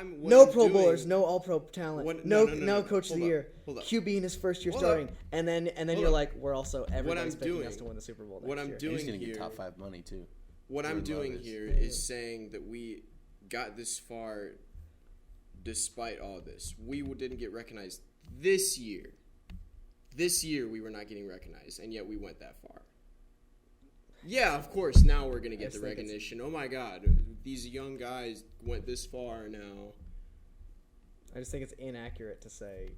no Pro Bowlers, no All-Pro talent, no Coach of the Year, hold up. QB in his first year starting, and then you're like, we're also everybody's picking us to win the Super Bowl next year. He's going to get top 5 money too. What I'm doing here is saying that we got this far despite all this. We didn't get recognized this year. This year we were not getting recognized, and yet we went that far. Yeah, of course, now we're going to get the recognition. Oh, my God. These young guys went this far now. I just think it's inaccurate to say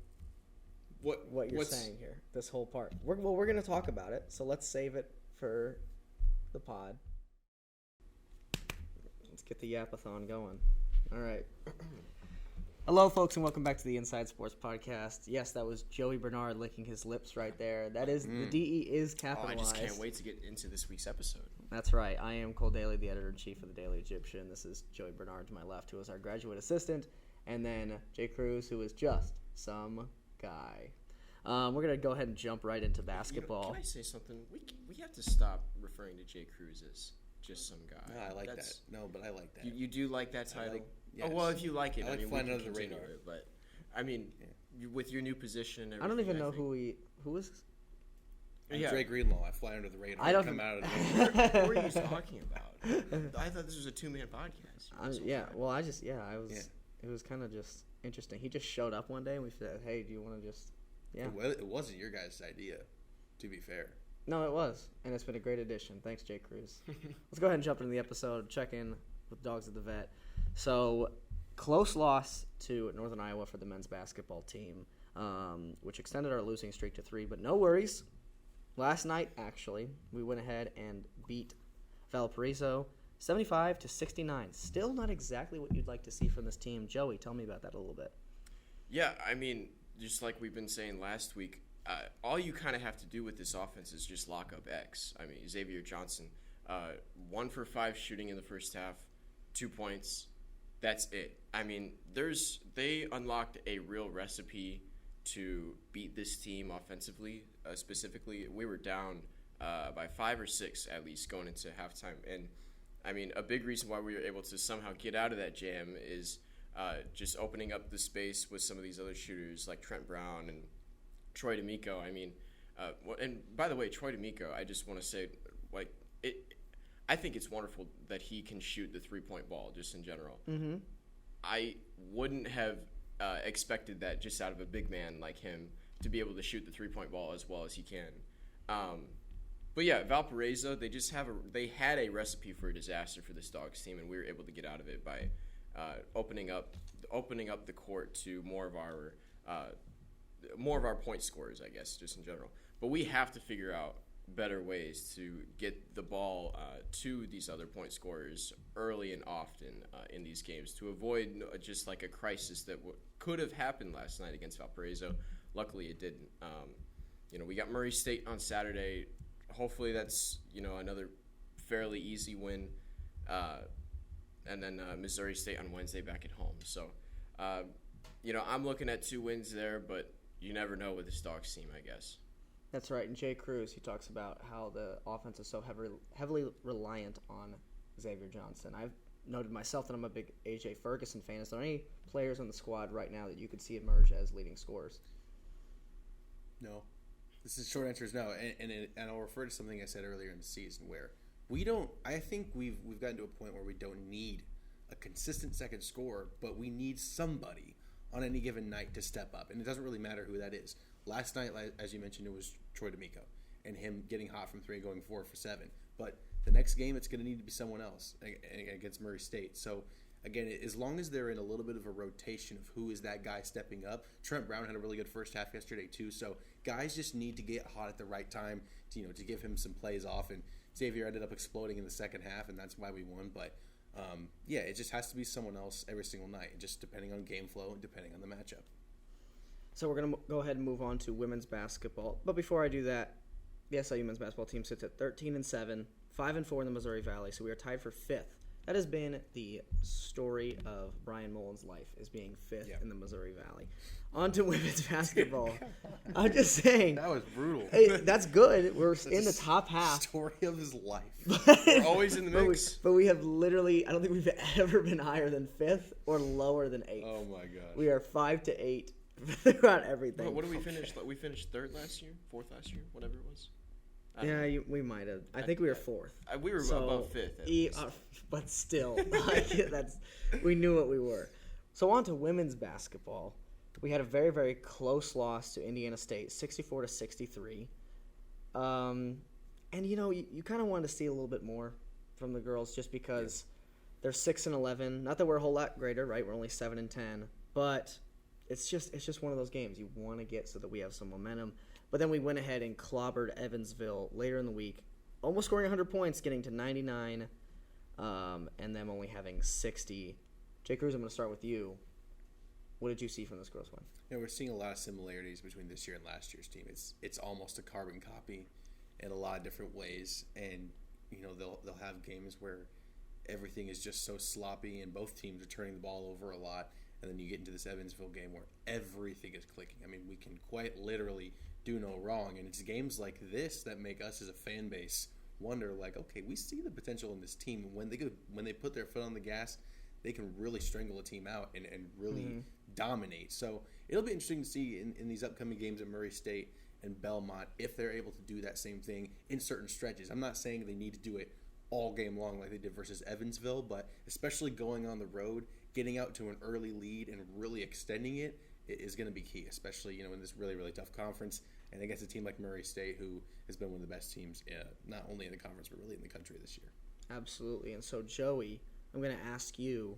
what you're saying here, this whole part. We're going to talk about it, so let's save it for the pod. Let's get the Yapathon going. All right. Hello, folks, and welcome back to the Inside Sports Podcast. Yes, that was Joey Bernard licking his lips right there. That is, the DE is capitalized. I just can't wait to get into this week's episode. That's right. I am Cole Daly, the editor-in-chief of the Daily Egyptian. This is Joey Bernard to my left, who is our graduate assistant. And then Jay Cruz, who is just some guy. We're going to go ahead and jump right into basketball. Can I say something? We have to stop referring to Jay Cruz as just some guy. No, I like that. No, but I like that. You do like that title? Yes. Oh, well, if you like it, I like flying under the radar. It, but, I mean, with your new position and I don't even know who is. I'm Dre Greenlaw. I fly under the radar. I don't come out of the What were you talking about? I thought this was a 2-man podcast. It was kind of just interesting. He just showed up one day and we said, hey, do you want to just, It wasn't your guys' idea, to be fair. No, it was. And it's been a great addition. Thanks, Jay Cruz. Let's go ahead and jump into the episode, check in with Dogs at the Vet. So, close loss to Northern Iowa for the men's basketball team, which extended our losing streak to 3. But no worries. Last night, actually, we went ahead and beat Valparaiso 75-69. Still not exactly what you'd like to see from this team. Joey, tell me about that a little bit. Yeah, I mean, just like we've been saying last week, all you kind of have to do with this offense is just lock up X. I mean, Xavier Johnson, 1 for 5 shooting in the first half, 2 points. That's it. I mean, they unlocked a real recipe to beat this team offensively. Specifically, we were down by 5 or 6 at least going into halftime. And, I mean, a big reason why we were able to somehow get out of that jam is just opening up the space with some of these other shooters like Trent Brown and Troy D'Amico. I mean, and by the way, Troy D'Amico, I just want to say, like, I think it's wonderful that he can shoot the three-point ball just in general. Mm-hmm. I wouldn't have expected that just out of a big man like him to be able to shoot the three-point ball as well as he can. But yeah, Valparaiso, they had a recipe for a disaster for this Dogs team, and we were able to get out of it by opening up the court to more of our point scorers, I guess, just in general. But we have to figure out better ways to get the ball to these other point scorers early and often in these games to avoid just like a crisis that could have happened last night against Valparaiso. Luckily, it didn't. We got Murray State on Saturday. Hopefully, that's another fairly easy win, and then Missouri State on Wednesday back at home. So, I'm looking at 2 wins there, but you never know with this Dogs team, I guess. That's right. And Jay Cruz, he talks about how the offense is so heavily reliant on Xavier Johnson. I've noted myself that I'm a big A.J. Ferguson fan. Is there any players on the squad right now that you could see emerge as leading scorers? No. This is short answer is no. And I'll refer to something I said earlier in the season where I think we've gotten to a point where we don't need a consistent second scorer, but we need somebody on any given night to step up. And it doesn't really matter who that is. Last night, as you mentioned, it was Troy D'Amico and him getting hot from 3 going 4 for 7. But the next game, it's going to need to be someone else against Murray State. So, again, as long as they're in a little bit of a rotation of who is that guy stepping up. Trent Brown had a really good first half yesterday, too. So, guys just need to get hot at the right time to give him some plays off. And Xavier ended up exploding in the second half, and that's why we won. But, it just has to be someone else every single night, just depending on game flow and depending on the matchup. So we're going to go ahead and move on to women's basketball. But before I do that, the SIU men's basketball team sits at 13-7, 5-4 in the Missouri Valley. So we are tied for 5th That has been the story of Brian Mullen's life, is being fifth in the Missouri Valley. On to women's basketball. I'm just saying. That was brutal. Hey, that's good. We're in the top half. Story of his life. We're always in the mix. But we have literally, I don't think we've ever been higher than fifth or lower than eighth. Oh, my gosh. We are 5 to 8 throughout everything. What did we finish? We finished third last year? Fourth last year? Whatever it was. Yeah, we might have. I think we were fourth. We were above fifth. But still, we knew what we were. So on to women's basketball. We had a very, very close loss to Indiana State, 64 to 63. And you kind of wanted to see a little bit more from the girls, just because they're 6-11. Not that we're a whole lot greater, right? We're only 7-10, but it's just one of those games you want to get so that we have some momentum. But then we went ahead and clobbered Evansville later in the week, almost scoring 100 points, getting to 99, and them only having 60. Jay Cruz, I'm going to start with you. What did you see from this girls' one? Yeah, we're seeing a lot of similarities between this year and last year's team. It's almost a carbon copy in a lot of different ways, and they'll have games where everything is just so sloppy, and both teams are turning the ball over a lot, and then you get into this Evansville game where everything is clicking. I mean, we can quite literally do no wrong, and it's games like this that make us as a fan base wonder, like, okay, we see the potential in this team. When they put their foot on the gas, they can really strangle a team out and really dominate. So it'll be interesting to see in these upcoming games at Murray State and Belmont if they're able to do that same thing in certain stretches. I'm not saying they need to do it all game long like they did versus Evansville, but especially going on the road, getting out to an early lead and really extending it is going to be key, especially in this really, really tough conference and against a team like Murray State, who has been one of the best teams not only in the conference but really in the country this year. Absolutely. And so, Joey, I'm going to ask you,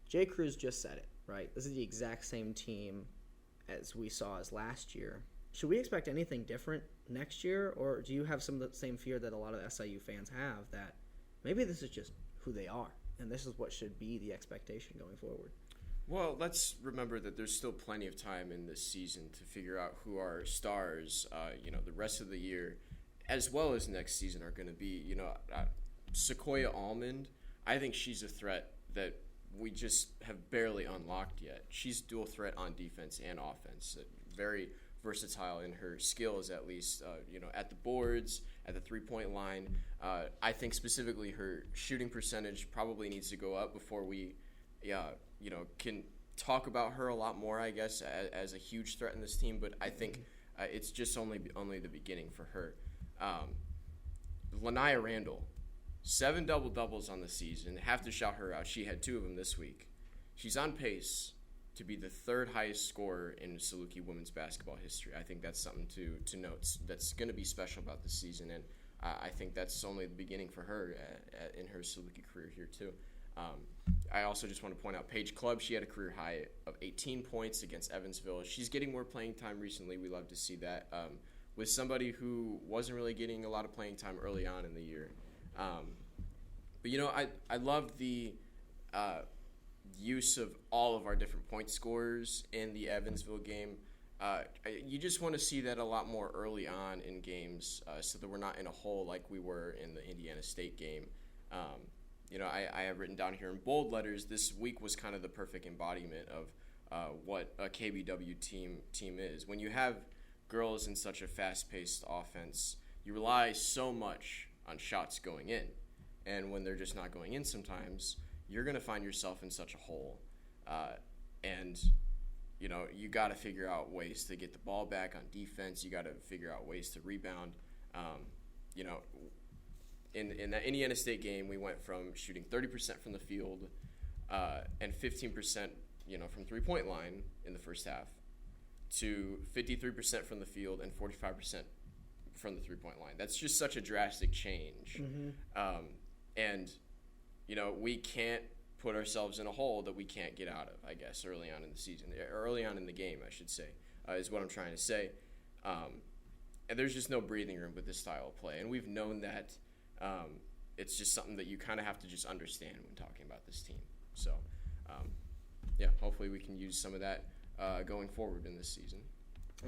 Jay Cruz just said it, right? This is the exact same team as we saw as last year. Should we expect anything different next year, or do you have some of the same fear that a lot of the SIU fans have, that maybe this is just who they are and this is what should be the expectation going forward? Well, let's remember that there's still plenty of time in this season to figure out who our stars, the rest of the year, as well as next season, are going to be. Sequoia Almond, I think she's a threat that we just have barely unlocked yet. She's dual threat on defense and offense, very versatile in her skills, at least, at the boards, at the three-point line. I think specifically her shooting percentage probably needs to go up before we can talk about her a lot more, I guess, as a huge threat in this team. But I think it's just only the beginning for her. Lanaya Randall, 7 double-doubles on the season. Have to shout her out. She had 2 of them this week. She's on pace to be the 3rd highest scorer in Saluki women's basketball history. I think that's something to note. That's going to be special about this season, and I think that's only the beginning for her in her Saluki career here too. I also just want to point out Paige Clubb. She had a career high of 18 points against Evansville. She's getting more playing time recently. We love to see that with somebody who wasn't really getting a lot of playing time early on in the year. But I love the use of all of our different point scorers in the Evansville game. You just want to see that a lot more early on in games so that we're not in a hole like we were in the Indiana State game. I have written down here in bold letters, this week was kind of the perfect embodiment of what a KBW team is. When you have girls in such a fast-paced offense, you rely so much on shots going in. And when they're just not going in sometimes, you're going to find yourself in such a hole. You got to figure out ways to get the ball back on defense. You got to figure out ways to rebound. In that Indiana State game, we went from shooting 30% from the field and 15%, from three-point line in the first half to 53% from the field and 45% from the three-point line. That's just such a drastic change. Mm-hmm. We can't put ourselves in a hole that we can't get out of, I guess, early on in the season. Early on in the game, I should say, is what I'm trying to say. And there's just no breathing room with this style of play. And we've known that. It's just something that you kind of have to just understand when talking about this team. So, hopefully we can use some of that going forward in this season.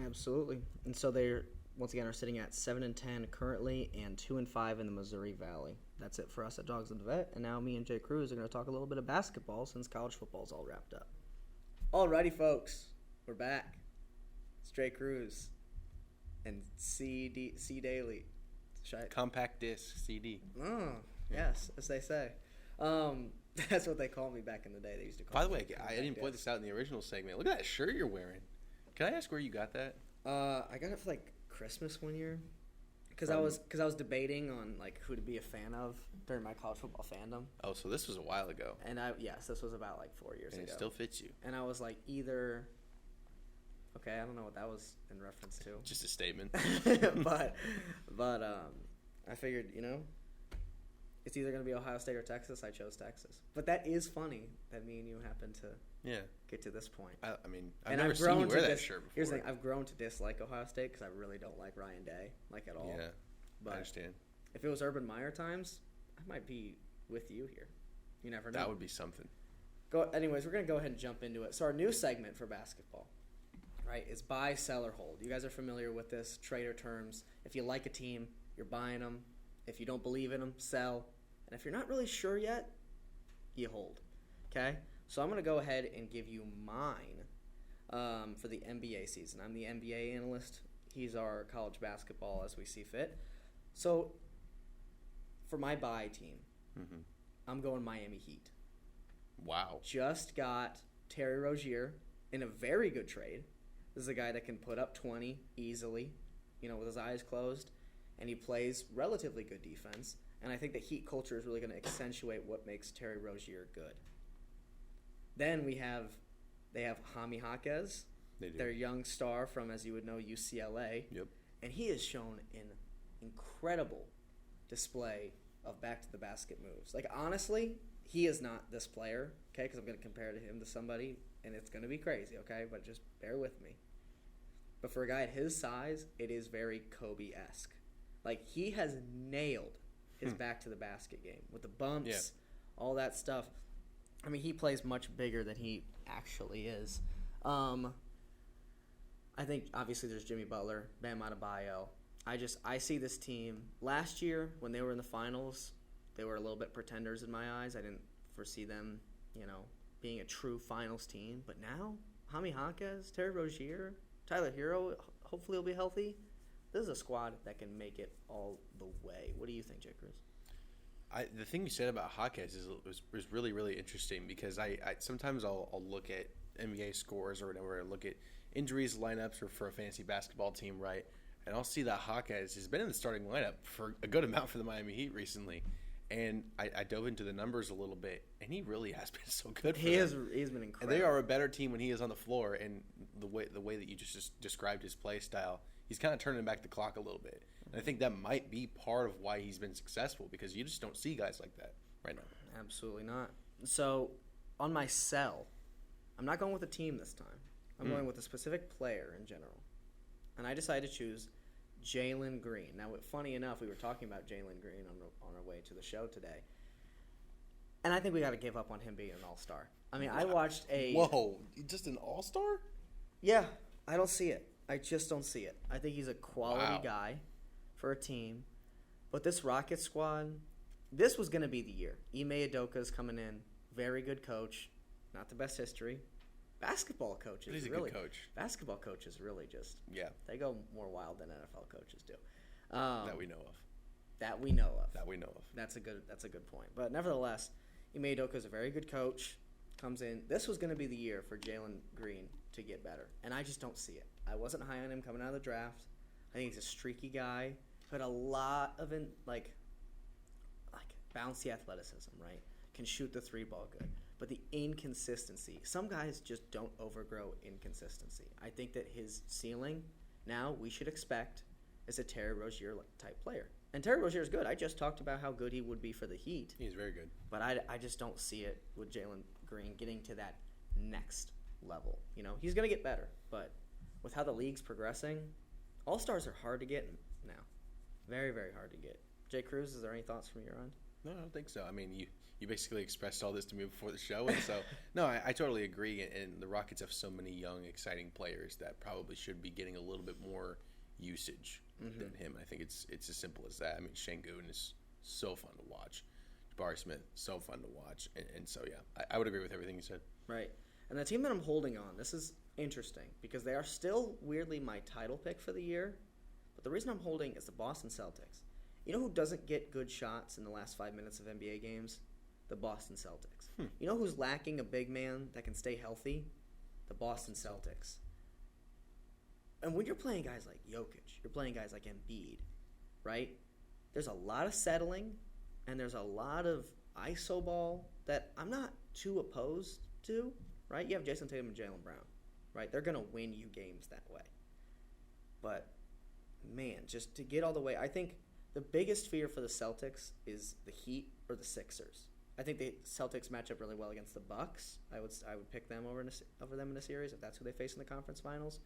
Absolutely. And so they're, once again, are sitting at 7-10 currently and 2-5 in the Missouri Valley. that's it for us at Dogs of the Vet. And now me and Jay Cruz are going to talk a little bit of basketball since college football's all wrapped up. Alrighty, folks. We're back. It's Jay Cruz and C Daily. Compact disc CD. Oh, yes, as they say. That's what they called me back in the day. They used to call By the me way, I didn't point this out in the original segment. Look at that shirt you're wearing. Can I ask where you got that? I got it for like Christmas one year, because I was debating on like who to be a fan of during my college football fandom. Oh, so this was a while ago. And this was about like 4 years ago. And it still fits you. And I was like, either. Okay, I don't know what that was in reference to. Just a statement. but I figured, it's either going to be Ohio State or Texas. I chose Texas. But that is funny that me and you happen to get to this point. I mean, I've never seen you wear that shirt before. Here's the thing. I've grown to dislike Ohio State because I really don't like Ryan Day, like at all. Yeah, but I understand. If it was Urban Meyer times, I might be with you here. You never know. That would be something. Anyways, we're going to go ahead and jump into it. So our new segment for basketball, right, is buy, sell, or hold. You guys are familiar with this, trader terms. If you like a team, you're buying them. If you don't believe in them, sell. And if you're not really sure yet, you hold. Okay? So I'm going to go ahead and give you mine for the NBA season. I'm the NBA analyst. He's our college basketball as we see fit. So for my buy team, I'm going Miami Heat. Wow. Just got Terry Rozier in a very good trade. This is a guy that can put up 20 easily, with his eyes closed, and he plays relatively good defense. And I think the Heat culture is really going to accentuate what makes Terry Rozier good. Then they have Jaime Jaquez, their young star from, as you would know, UCLA. Yep. And he has shown an incredible display of back-to-the-basket moves. Like, honestly, he is not this player, okay, because I'm going to compare him to somebody, and it's going to be crazy, okay, but just bear with me. But for a guy at his size, it is very Kobe-esque. Like, he has nailed his back-to-the-basket game with the bumps, all that stuff. I mean, he plays much bigger than he actually is. I think, obviously, there's Jimmy Butler, Bam Adebayo. I see this team. Last year, when they were in the finals, they were a little bit pretenders in my eyes. I didn't foresee them, being a true finals team. But now, Jaime Jaquez, Terry Rozier, Tyler Hero, hopefully he'll be healthy. This is a squad that can make it all the way. What do you think, Jay Cruz? The thing you said about Jaquez was really, really interesting because I sometimes I'll look at NBA scores or whatever, look at injuries, lineups, or for a fantasy basketball team, right? And I'll see that Jaquez has been in the starting lineup for a good amount for the Miami Heat recently. And I dove into the numbers a little bit, and he really has been so good for them. He's been incredible. And they are a better team when he is on the floor, and the way that you just described his play style, he's kind of turning back the clock a little bit. And I think that might be part of why he's been successful, because you just don't see guys like that right now. Absolutely not. So, on my sell, I'm not going with a team this time. I'm going with a specific player in general. And I decided to choose Jalen Green. Now, funny enough, we were talking about Jalen Green on our way to the show today. And I think we got to give up on him being an all-star. I mean, I watched a... Whoa, just an all-star? Yeah, I don't see it. I just don't see it. I think he's a quality guy for a team. But this Rockets squad, this was going to be the year. Ime Udoka's coming in. Very good coach. Not the best history. Basketball coaches. He's a really, good coach. Basketball coaches really just... Yeah. They go more wild than NFL coaches do. That we know of. That we know of. That we know of. That's a good point. But nevertheless, Ime Udoka's a very good coach. Comes in. This was going to be the year for Jalen Green to get better. And I just don't see it. I wasn't high on him coming out of the draft. I think he's a streaky guy. But a lot of bouncy athleticism, right? Can shoot the three ball good. But the inconsistency. Some guys just don't overgrow inconsistency. I think that his ceiling now we should expect is a Terry Rozier type player. And Terry Rozier is good. I just talked about how good he would be for the Heat. He's very good. But I just don't see it with Jalen Green getting to that next level. He's going to get better. But with how the league's progressing, all-stars are hard to get now. Very, very hard to get. Jay Cruz, is there any thoughts from your end? No, I don't think so. I mean, you basically expressed all this to me before the show, and so no, I totally agree. And the Rockets have so many young, exciting players that probably should be getting a little bit more usage than him. I think it's as simple as that. I mean, Şengün is so fun to watch. Jabari Smith, so fun to watch. And so, yeah, I would agree with everything you said. Right. And the team that I'm holding on, this is interesting because they are still weirdly my title pick for the year. But the reason I'm holding is the Boston Celtics. You know who doesn't get good shots in the last 5 minutes of NBA games? The Boston Celtics. You know who's lacking a big man that can stay healthy? The Boston Celtics. And when you're playing guys like Jokic, you're playing guys like Embiid, right? There's a lot of settling, and there's a lot of iso ball that I'm not too opposed to, right? You have Jason Tatum and Jaylen Brown, right? They're going to win you games that way. But, man, just to get all the way, I think the biggest fear for the Celtics is the Heat or the Sixers. I think the Celtics match up really well against the Bucks. I would pick them over them in a series if that's who they face in the conference finals.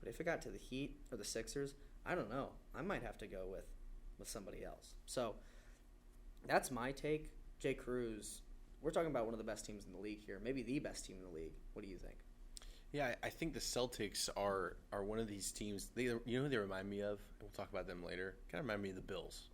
But if it got to the Heat or the Sixers, I don't know. I might have to go with somebody else. So that's my take. Jay Cruz, we're talking about one of the best teams in the league here, maybe the best team in the league. What do you think? Yeah, I think the Celtics are one of these teams. You know who they remind me of? We'll talk about them later. Kind of remind me of the Bills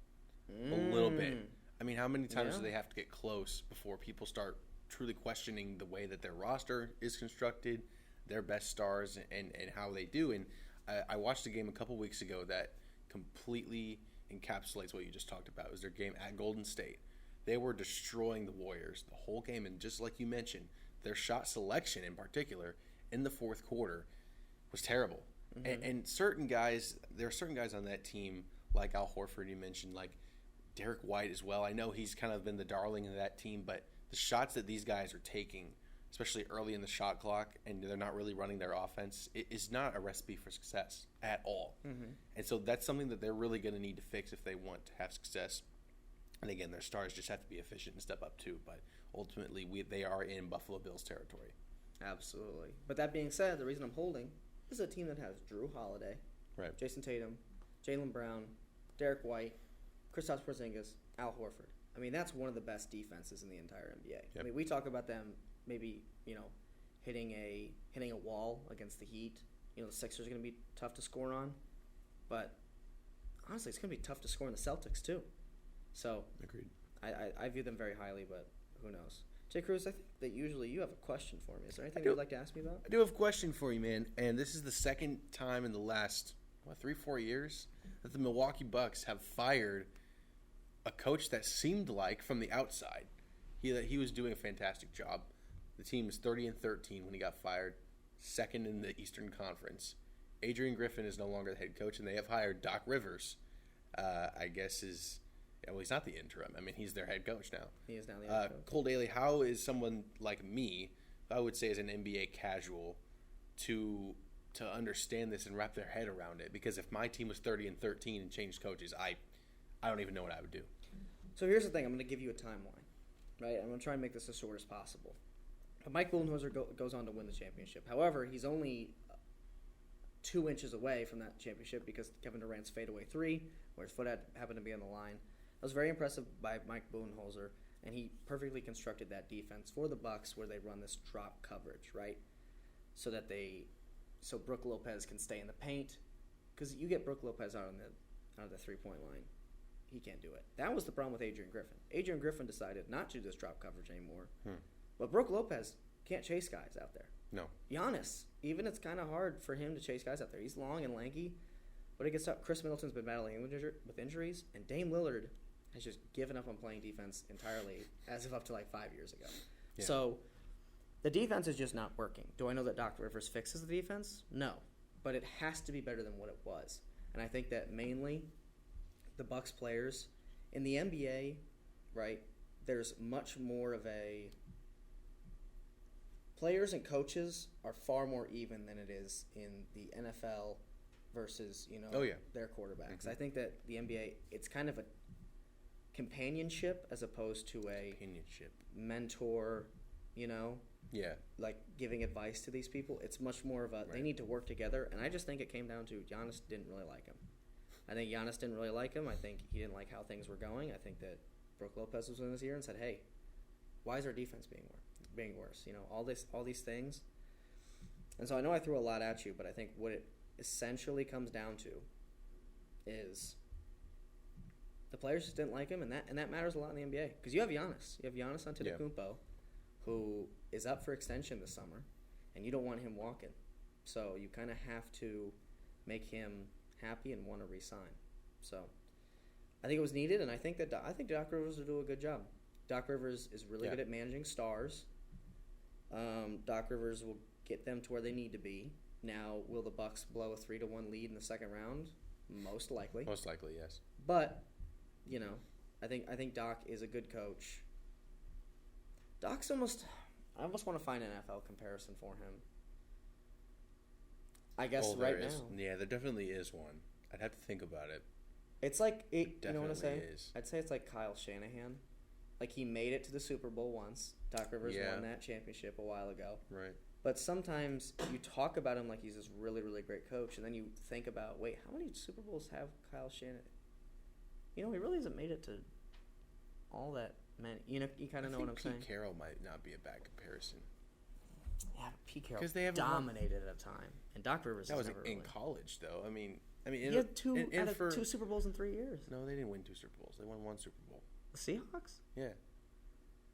a little bit. I mean, how many times do they have to get close before people start truly questioning the way that their roster is constructed, their best stars, and how they do? And I watched a game a couple weeks ago that completely encapsulates what you just talked about. It was their game at Golden State. They were destroying the Warriors the whole game, and just like you mentioned, their shot selection in particular in the fourth quarter was terrible. And certain guys, there are certain guys on that team, like Al Horford you mentioned, like Derek White as well. I know he's kind of been the darling of that team, but the shots that these guys are taking, especially early in the shot clock, and they're not really running their offense, it is not a recipe for success at all. And so that's something that they're really going to need to fix if they want to have success. And again, their stars just have to be efficient and step up too. But ultimately, they are in Buffalo Bills territory. Absolutely. But that being said, the reason I'm holding is a team that has Drew Holiday, right, Jason Tatum, Jaylen Brown, Derek White, Kristaps Porzingis, Al Horford. I mean, that's one of the best defenses in the entire NBA. Yep. I mean, we talk about them maybe, hitting a wall against the Heat. The Sixers are going to be tough to score on. But honestly, it's going to be tough to score on the Celtics too. So agreed. I view them very highly, but who knows? Jay Cruz, I think that usually you have a question for me. Is there anything you'd like to ask me about? I do have a question for you, man. And this is the second time in the last, 3-4 years that the Milwaukee Bucks have fired a coach that seemed like, from the outside, he was doing a fantastic job. The team was 30-13 when he got fired, second in the Eastern Conference. Adrian Griffin is no longer the head coach, and they have hired Doc Rivers, I guess he's not the interim. I mean, he's their head coach now. He is now the head coach. Cole Daly, how is someone like me, I would say as an NBA casual, to understand this and wrap their head around it? Because if my team was 30-13 and changed coaches, I don't even know what I would do. So here's the thing. I'm going to give you a timeline, right? I'm going to try and make this as short as possible. But Mike Budenholzer goes on to win the championship. However, he's only 2 inches away from that championship because Kevin Durant's fadeaway three, where his foot happened to be on the line. That was very impressive by Mike Budenholzer, and he perfectly constructed that defense for the Bucks where they run this drop coverage, right? So Brook Lopez can stay in the paint, because you get Brook Lopez out of the 3-point line, he can't do it. That was the problem with Adrian Griffin. Adrian Griffin decided not to do this drop coverage anymore. But Brook Lopez can't chase guys out there. No. Giannis, even it's kind of hard for him to chase guys out there. He's long and lanky, but it gets up. Chris Middleton's been battling with injuries, and Dame Lillard has just given up on playing defense entirely as of up to 5 years ago. Yeah. So the defense is just not working. Do I know that Doc Rivers fixes the defense? No. But it has to be better than what it was. And I think that mainly the Bucks players in the NBA, right, there's much more of a players and coaches are far more even than it is in the NFL versus, their quarterbacks. Mm-hmm. I think that the NBA, it's kind of a companionship as opposed to a mentor, Yeah. like giving advice to these people. It's much more of they need to work together. And I just think it came down to Giannis didn't really like him. I think Giannis didn't really like him. I think he didn't like how things were going. I think that Brook Lopez was in his ear and said, hey, why is our defense being worse? All these things. And so I know I threw a lot at you, but I think what it essentially comes down to is The players just didn't like him, and that matters a lot in the NBA because you have Giannis. You have Giannis Antetokounmpo, who is up for extension this summer, and you don't want him walking. So you kind of have to make him happy and want to re-sign. So I think it was needed, and I think Doc Rivers will do a good job. Doc Rivers is really good at managing stars. Doc Rivers will get them to where they need to be. Now, will the Bucks blow a 3-1 lead in the second round? Most likely. Most likely, yes. But, you know, I think Doc is a good coach. Doc's I almost want to find an NFL comparison for him. I guess right now. Yeah, there definitely is one. I'd have to think about it. It's like you know what I say? Is. I'd say it's like Kyle Shanahan. Like he made it to the Super Bowl once. Doc Rivers won that championship a while ago. Right. But sometimes you talk about him like he's this really, really great coach, and then you think about, wait, how many Super Bowls have Kyle Shanahan? You know, he really hasn't made it to all that many. You know, you kind of know what I'm saying. Pete Carroll might not be a bad comparison. Yeah, Pete Carroll dominated at a time, and Doc Rivers that was never in really. College though. I mean, he had two Super Bowls in 3 years. No, they didn't win 2 Super Bowls. They won 1 Super Bowl. The Seahawks? Yeah,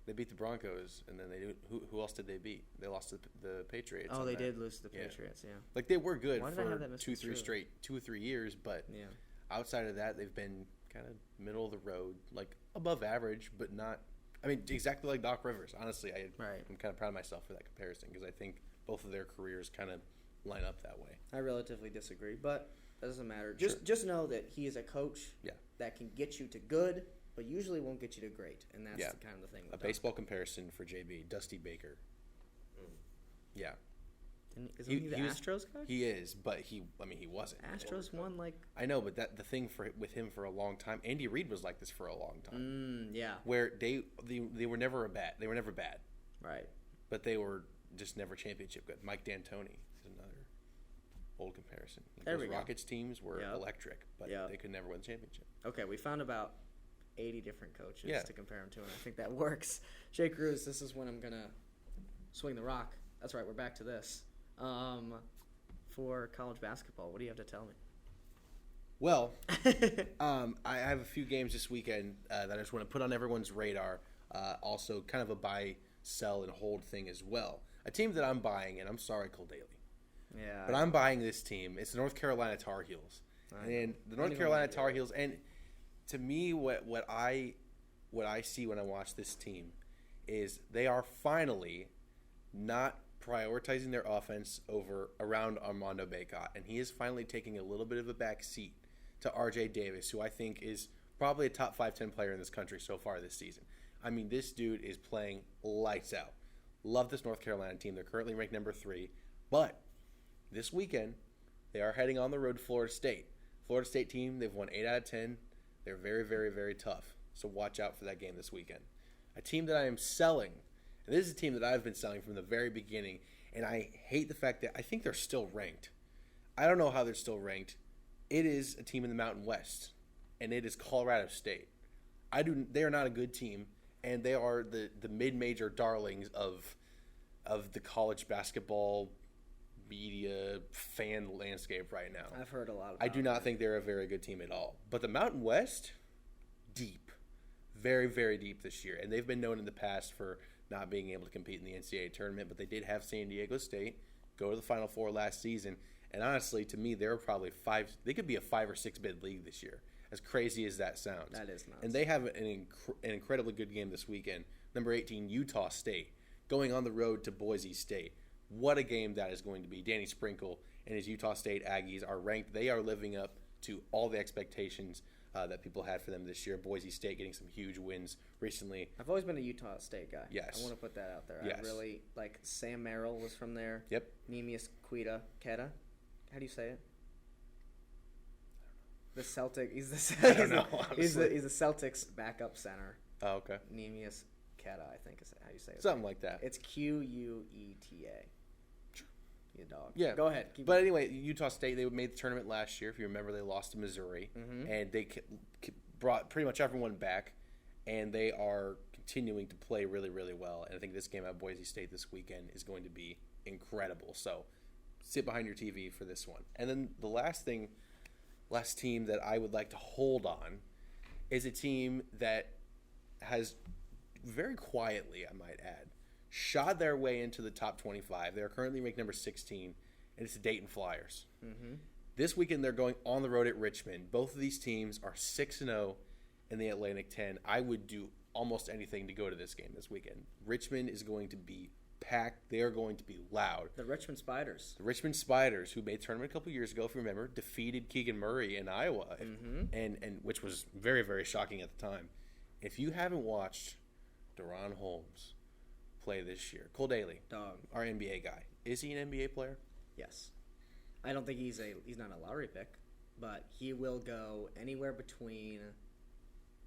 they beat the Broncos, and then who else did they beat? They lost to the Patriots. Oh, they did lose to the Patriots. Yeah, like they were good for 2 or 3 years, but outside of that, they've been kind of middle of the road, like above average, but not. I mean, exactly like Doc Rivers. Honestly, I'm kind of proud of myself for that comparison because I think both of their careers kind of line up that way. I relatively disagree, but that doesn't matter. Just know that he is a coach that can get you to good, but usually won't get you to great, and that's the kind of the thing. With baseball comparison for JB, Dusty Baker. Yeah. And isn't he the Astros guy? He is, but he wasn't. Astros won like. I know, but the thing with him for a long time, Andy Reid was like this for a long time. Yeah. Where they were never bad. They were never bad. Right. But they were just never championship good. Mike D'Antoni is another old comparison. Those Rockets teams were electric, but they could never win the championship. Okay, we found about 80 different coaches to compare them to, and I think that works. Jay Cruz, this is when I'm gonna swing the rock. That's right. We're back to this. For college basketball, what do you have to tell me? Well, I have a few games this weekend that I just want to put on everyone's radar. Also, kind of a buy, sell, and hold thing as well. A team that I'm buying, and I'm sorry, Cole Daly. Yeah. But I'm buying this team. It's the North Carolina Tar Heels. And the North Carolina Tar Heels, and to me, what I see when I watch this team is they are finally not prioritizing their offense around Armando Bacot, and he is finally taking a little bit of a back seat to RJ Davis, who I think is probably a top 5-10 player in this country so far this season. I mean, this dude is playing lights out. Love this North Carolina team. They're currently ranked number 3, but this weekend they are heading on the road to Florida State. Florida State team, they've won 8 out of 10. They're very, very, very tough, so watch out for that game this weekend. A team that I am selling. And this is a team that I've been selling from the very beginning, and I hate the fact that I think they're still ranked. I don't know how they're still ranked. It is a team in the Mountain West, and it is Colorado State. They are not a good team, and they are the mid-major darlings of the college basketball media fan landscape right now. I've heard a lot about I do not think they're a very good team at all. But the Mountain West, deep. Very, very deep this year, and they've been known in the past for not being able to compete in the NCAA tournament, but they did have San Diego State go to the Final Four last season. And honestly, to me, they're probably they could be a 5 or 6 bid league this year, as crazy as that sounds. That is nuts. And they have an incredibly good game this weekend. Number 18, Utah State, going on the road to Boise State. What a game that is going to be. Danny Sprinkle and his Utah State Aggies are ranked. They are living up to all the expectations that people had for them this year. Boise State getting some huge wins recently. I've always been a Utah State guy. Yes. I want to put that out there. Yes. I really like Sam Merrill was from there. Yep. Neemias Queta. How do you say it? The Celtic. He's the. I don't know. He's the Celtics backup center. Oh, okay. Neemias Queta, I think is how you say it. Something like that. It's Queta. You dog. Yeah. Go ahead. But anyway, Utah State, they made the tournament last year. If you remember, they lost to Missouri. Mm-hmm. And they brought pretty much everyone back. And they are continuing to play really, really well. And I think this game at Boise State this weekend is going to be incredible. So sit behind your TV for this one. And then the last team that I would like to hold on is a team that has very quietly, I might add, shot their way into the top 25. They're currently ranked number 16, and it's the Dayton Flyers. Mm-hmm. This weekend, they're going on the road at Richmond. Both of these teams are 6-0 in the Atlantic 10. I would do almost anything to go to this game this weekend. Richmond is going to be packed. They are going to be loud. The Richmond Spiders. The Richmond Spiders, who made tournament a couple years ago, if you remember, defeated Keegan Murray in Iowa, and which was very, very shocking at the time. If you haven't watched Deron Holmes play this year, Cole Daly, Dog. our NBA guy, is he an NBA player? Yes. I don't think he's not a lottery pick, but he will go anywhere between,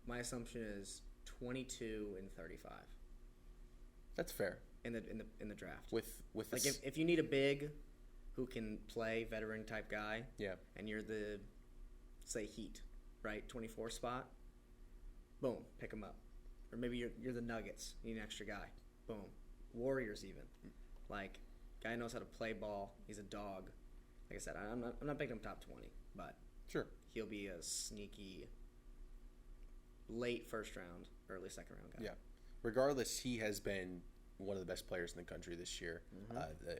my assumption is 22 and 35 That's fair. in the draft. With Like this, if you need a big who can play, veteran type guy, yeah, and you're the, say, Heat, right, 24 spot, boom, pick him up. Or maybe you're the Nuggets, you need an extra guy, boom. Warriors even, like, guy knows how to play ball. He's a dog. Like I said, I'm not picking him top 20, but sure. he'll be a sneaky late first round, early second round guy. Yeah. Regardless, he has been one of the best players in the country this year.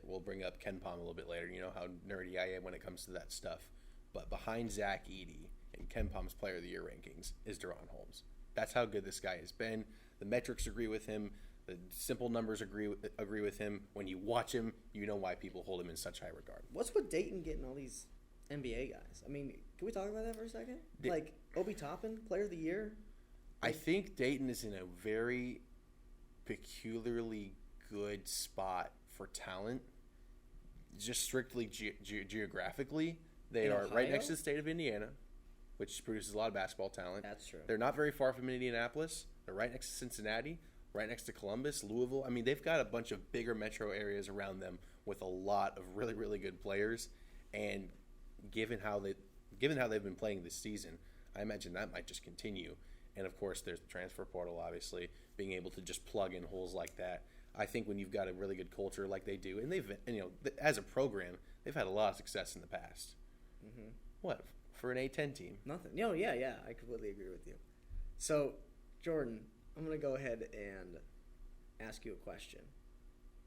We'll bring up Ken Pom a little bit later. You know how nerdy I am when it comes to that stuff. But behind Zach Edey in Ken Pom's Player of the Year rankings is Deron Holmes. That's how good this guy has been. The metrics agree with him. The simple numbers agree with him. When you watch him, you know why people hold him in such high regard. What's with Dayton getting all these NBA guys? I mean, can we talk about that for a second? Like Obi Toppin, Player of the Year. I think Dayton is in a very peculiarly good spot for talent, just strictly geographically. They In are right Ohio? next to the state of Indiana, which produces a lot of basketball talent. That's true. They're not very far from Indianapolis. They're right next to Cincinnati, right next to Columbus, Louisville. I mean, they've got a bunch of bigger metro areas around them with a lot of really, really good players. And given how they've been playing this season, I imagine that might just continue. And of course, there's the transfer portal, obviously, being able to just plug in holes like that. I think when you've got a really good culture like they do, and as a program, they've had a lot of success in the past. Mm-hmm. What for an A10 team? Nothing. No, yeah, I completely agree with you. So, Jordan, I'm gonna go ahead and ask you a question,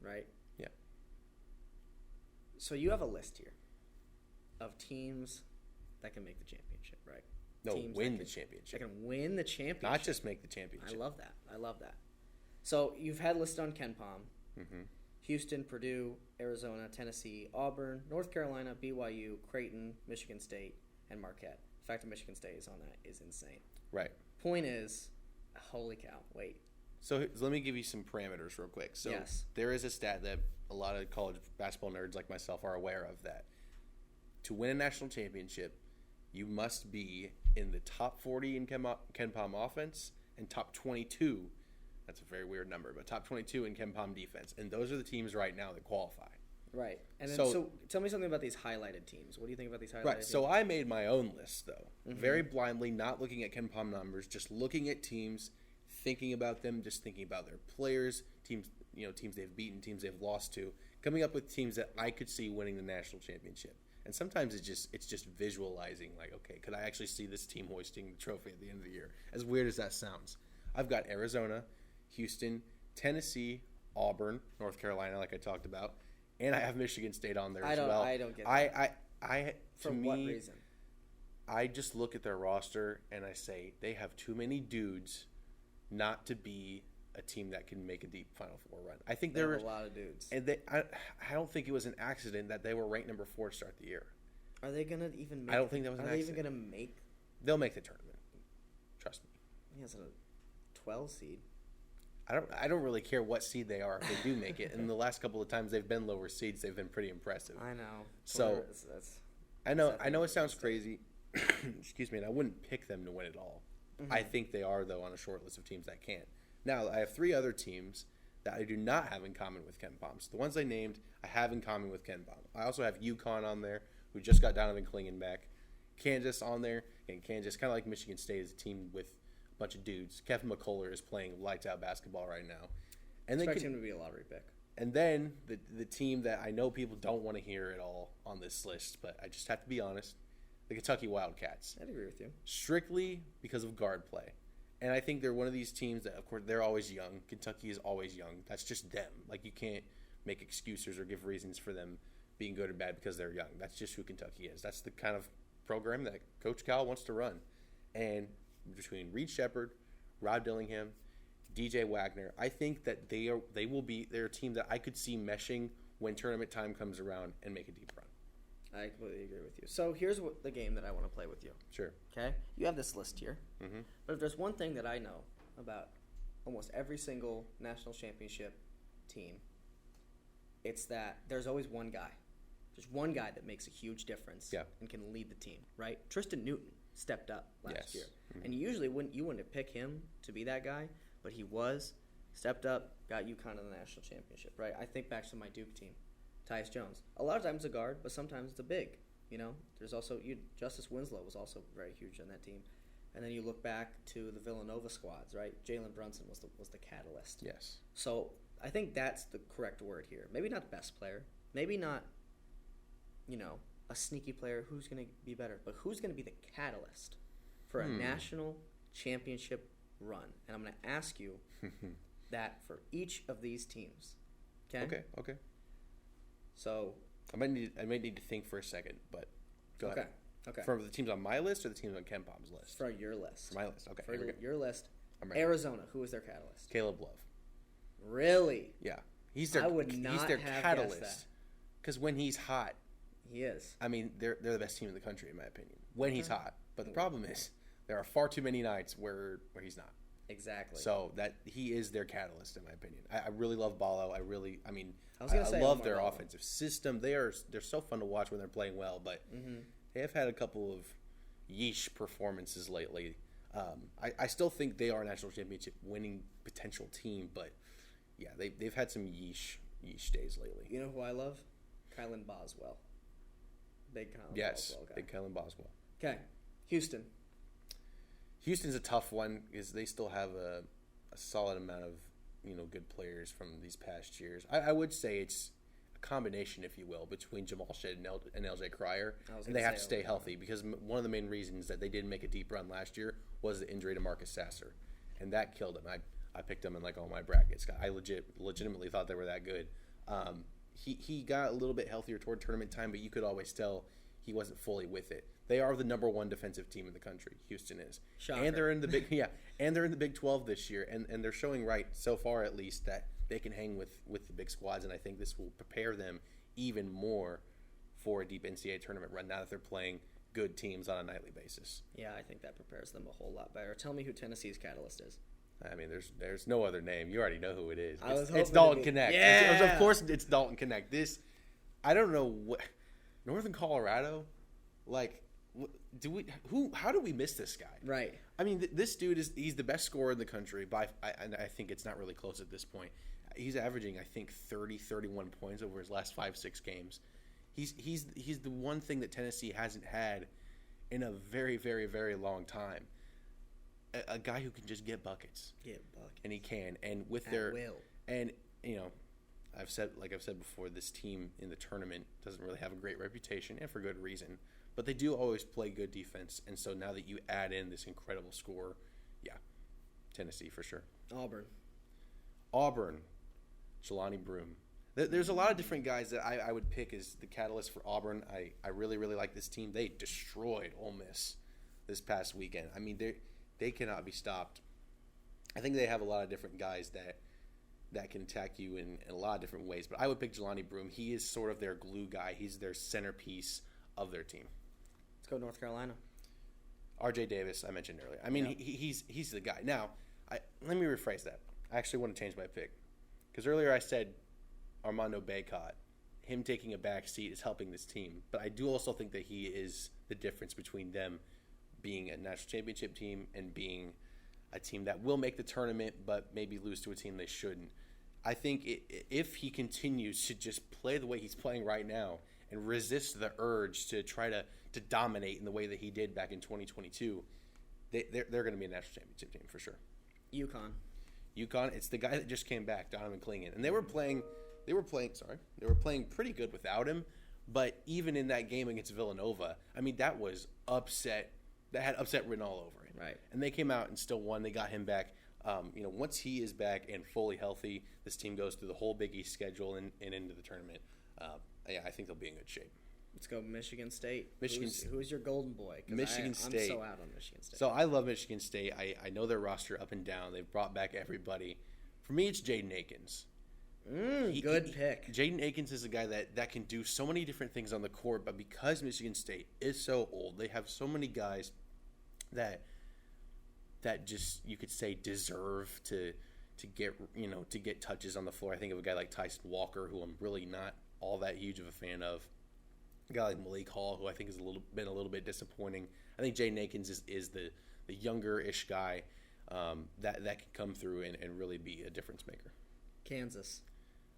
right? Yeah. So you have a list here of teams that can make the championship, right? No, Teams win that the championship. That can win the championship. Not just make the championship. I love that. So you've had listed on Ken Pom. Mm-hmm. Houston, Purdue, Arizona, Tennessee, Auburn, North Carolina, BYU, Creighton, Michigan State, and Marquette. The fact that Michigan State is on that is insane. Right. Point is, holy cow, wait. So let me give you some parameters real quick. So Yes. there is a stat that a lot of college basketball nerds like myself are aware of, that to win a national championship, you must be in the top 40 in Ken Pom offense and top 22. That's a very weird number, but top 22 in Ken Pom defense. And those are the teams right now that qualify. Right. And then, So- so tell me something about these highlighted teams. What do you think about these highlighted Right. teams? So I made my own list, though, very blindly, not looking at Ken Pom numbers, just looking at teams, thinking about them, just thinking about their players, teams they've beaten, teams they've lost to, coming up with teams that I could see winning the national championship. And sometimes it's just visualizing, like, okay, could I actually see this team hoisting the trophy at the end of the year? As weird as that sounds, I've got Arizona, Houston, Tennessee, Auburn, North Carolina, like I talked about, and I have Michigan State on there as well. I don't get that. I For to what me, reason? I just look at their roster and I say they have too many dudes not to be a team that can make a deep Final Four run. I think They there have were a lot of dudes. and I don't think it was an accident that they were ranked number 4 to start the year. Are they gonna even make I don't think that was an Are they even accident. gonna make They'll make the tournament. Trust me. yes, a 12 seed? I don't really care what seed they are if they do make it. And the last couple of times they've been lower seeds, they've been pretty impressive. I know. So, that's I know Exactly. it sounds crazy. Excuse me, and I wouldn't pick them to win it all. I think they are, though, on a short list of teams that can't. Now, I have 3 other teams that I do not have in common with Ken Pom. So the ones I named, I have in common with Ken Pom. I also have UConn on there, who just got Donovan Clingan back. Kansas on there, and Kansas, kind of like Michigan State, is a team with a bunch of dudes. Kevin McCullough is playing lights-out basketball right now. And then expect him to be a lottery pick. And then the team that I know people don't want to hear at all on this list, but I just have to be honest, the Kentucky Wildcats. I'd agree with you. Strictly because of guard play. And I think they're one of these teams that, of course, they're always young. Kentucky is always young. That's just them. Like, you can't make excuses or give reasons for them being good or bad because they're young. That's just who Kentucky is. That's the kind of program that Coach Cal wants to run. And between Reed Shepherd, Rod Dillingham, DJ Wagner, I think that they're a team that I could see meshing when tournament time comes around and make a deep run. I completely agree with you. So here's the game that I want to play with you. Sure. Okay? You have this list here. Mm-hmm. But if there's one thing that I know about almost every single national championship team, it's that there's always one guy. There's one guy that makes a huge difference and can lead the team, right? Tristan Newton stepped up last year. Mm-hmm. And usually you wouldn't pick him to be that guy, but he stepped up, got UConn in the national championship, right? I think back to my Duke team. Tyus Jones. A lot of times it's a guard, but sometimes it's a big. There's also Justice Winslow was also very huge on that team, and then you look back to the Villanova squads, right? Jalen Brunson was the catalyst. Yes. So I think that's the correct word here. Maybe not the best player, maybe not, a sneaky player who's going to be better, but who's going to be the catalyst for a national championship run? And I'm going to ask you that for each of these teams. Okay. So I might need to think for a second, but go ahead. Okay. For the teams on my list or the teams on Ken Palm's list? For your list. For my list. Okay. For your list. I'm ready. Arizona, who is their catalyst? Caleb Love. Really? Yeah. He's their catalyst. Because when he's hot, he is. I mean, they're the best team in the country, in my opinion, when he's hot. But the problem is there are far too many nights where he's not. Exactly. So that he is their catalyst, in my opinion. I really love Ballo. I say love their offensive system. They're so fun to watch when they're playing well, but they have had a couple of yeesh performances lately. I still think they are a national championship winning potential team, but yeah, they've had some yeesh days lately. You know who I love? Kylan Boswell. Big Kylan Boswell guy. Big Kylan Boswell. Okay, Houston. Houston's a tough one because they still have a solid amount of good players from these past years. I would say it's a combination, if you will, between Jamal Shead and LJ Cryer, and they have to stay healthy because one of the main reasons that they didn't make a deep run last year was the injury to Marcus Sasser, and that killed them. I picked them in like all my brackets. I legitimately thought they were that good. He got a little bit healthier toward tournament time, but you could always tell he wasn't fully with it. They are the number one defensive team in the country. Houston is. Shocker. And they're in the Big 12 this year, and they're showing right so far at least that they can hang with the big squads, and I think this will prepare them even more for a deep NCAA tournament run now that they're playing good teams on a nightly basis. Yeah, I think that prepares them a whole lot better. Tell me who Tennessee's catalyst is. I mean, there's no other name. You already know who it is. It's Dalton Connect. Yeah. Of course, it's Dalton Connect. I don't know what Northern Colorado, like. How do we miss this guy? Right. I mean, this dude he's the best scorer in the country and I think it's not really close at this point. He's averaging, I think, 31 points over his last 5-6 games. He's the one thing that Tennessee hasn't had in a very, very, very long time. A guy who can just get buckets. And he can. And with their will. And I've said before, this team in the tournament doesn't really have a great reputation, and for good reason. But they do always play good defense, and so now that you add in this incredible score, yeah, Tennessee for sure. Auburn, Jelani Broome. There's a lot of different guys that I would pick as the catalyst for Auburn. I really, really like this team. They destroyed Ole Miss this past weekend. I mean, they cannot be stopped. I think they have a lot of different guys that can attack you in a lot of different ways. But I would pick Jelani Broome. He is sort of their glue guy. He's their centerpiece of their team. Let's go North Carolina. R.J. Davis, I mentioned earlier. I mean, he's the guy. Now, let me rephrase that. I actually want to change my pick. Because earlier I said Armando Bacot. Him taking a back seat is helping this team. But I do also think that he is the difference between them being a national championship team and being a team that will make the tournament but maybe lose to a team they shouldn't. I think if he continues to just play the way he's playing right now and resist the urge to try to dominate in the way that he did back in 2022, they're going to be a national championship team for sure. UConn, it's the guy that just came back, Donovan Clingan, and they were playing pretty good without him, But even in that game against Villanova, I mean, that was upset. That had upset written all over it. Right. And they came out and still won. They got him back. Once he is back and fully healthy, this team goes through the whole Big East schedule and into the tournament. I think they'll be in good shape. Let's go Michigan State. Michigan Who's your golden boy? 'Cause Michigan State. I'm so out on Michigan State. So I love Michigan State. I know their roster up and down. They've brought back everybody. For me, it's Jaden Akins. Good pick. Jaden Akins is a guy that can do so many different things on the court, but because Michigan State is so old, they have so many guys that just, you could say, deserve to get touches on the floor. I think of a guy like Tyson Walker, who I'm really not all that huge of a fan of. A guy like Malik Hall, who I think has been a little bit disappointing. I think Jaden Akins is the younger-ish guy that can come through and really be a difference maker. Kansas.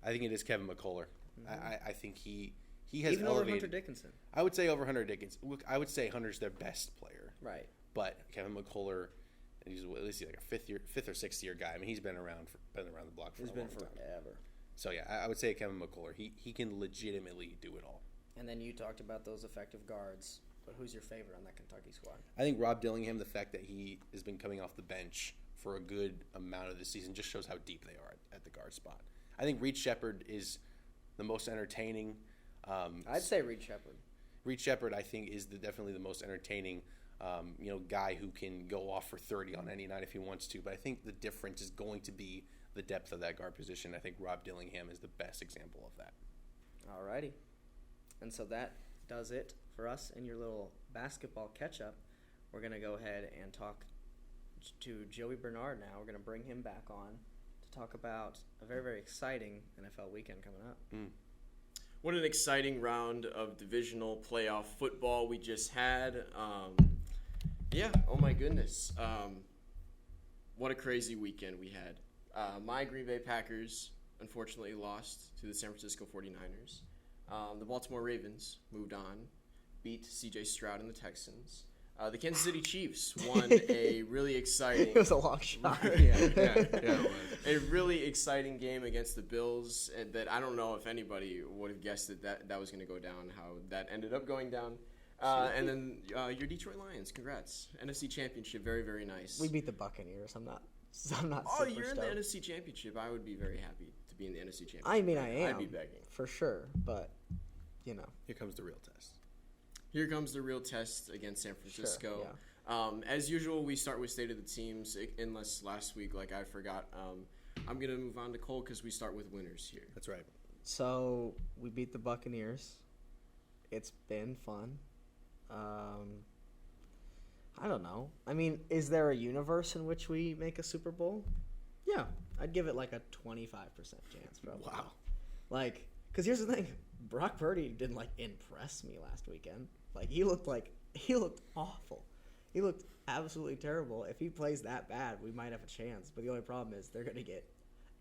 I think it is Kevin McCullough. I think he has Even over elevated. Hunter Dickinson. I would say over Hunter Dickinson. Look, I would say Hunter's their best player. Right. But Kevin McCullough, he's at least like a fifth or sixth year guy. I mean, he's been around the block for a long time. Forever. So yeah, I would say Kevin McCullough. He can legitimately do it all. And then you talked about those effective guards. But who's your favorite on that Kentucky squad? I think Rob Dillingham, the fact that he has been coming off the bench for a good amount of the season, just shows how deep they are at the guard spot. I think Reed Shepherd is the most entertaining. I'd say Reed Shepherd. Reed Shepherd, I think, is definitely the most entertaining guy who can go off for 30 on any night if he wants to. But I think the difference is going to be the depth of that guard position. I think Rob Dillingham is the best example of that. Alrighty. And so that does it for us in your little basketball catch-up. We're going to go ahead and talk to Joey Bernard now. We're going to bring him back on to talk about a very, very exciting NFL weekend coming up. What an exciting round of divisional playoff football we just had. Oh my goodness. What a crazy weekend we had. My Green Bay Packers unfortunately lost to the San Francisco 49ers. The Baltimore Ravens moved on, beat C.J. Stroud and the Texans. The Kansas City Chiefs won a really exciting... It was a long shot. It was. A really exciting game against the Bills that I don't know if anybody would have guessed that was going to go down, how that ended up going down. And then your Detroit Lions, congrats. NFC Championship, very, very nice. We beat the Buccaneers. I'm not Oh, super you're in stoked. the NFC Championship. I would be very happy to be in the NFC Championship. I mean, I am. I'd be begging. For sure, but, you know. Here comes the real test. Here comes the real test against San Francisco. Sure, As usual, we start with state of the teams, unless last week, like I forgot. I'm going to move on to Cole because we start with winners here. That's right. So, we beat the Buccaneers. It's been fun. I don't know. I mean, is there a universe in which we make a Super Bowl? Yeah. I'd give it like a 25% chance, probably. Wow. Like, because here's the thing. Brock Purdy didn't, impress me last weekend. He looked awful. He looked absolutely terrible. If he plays that bad, we might have a chance. But the only problem is they're going to get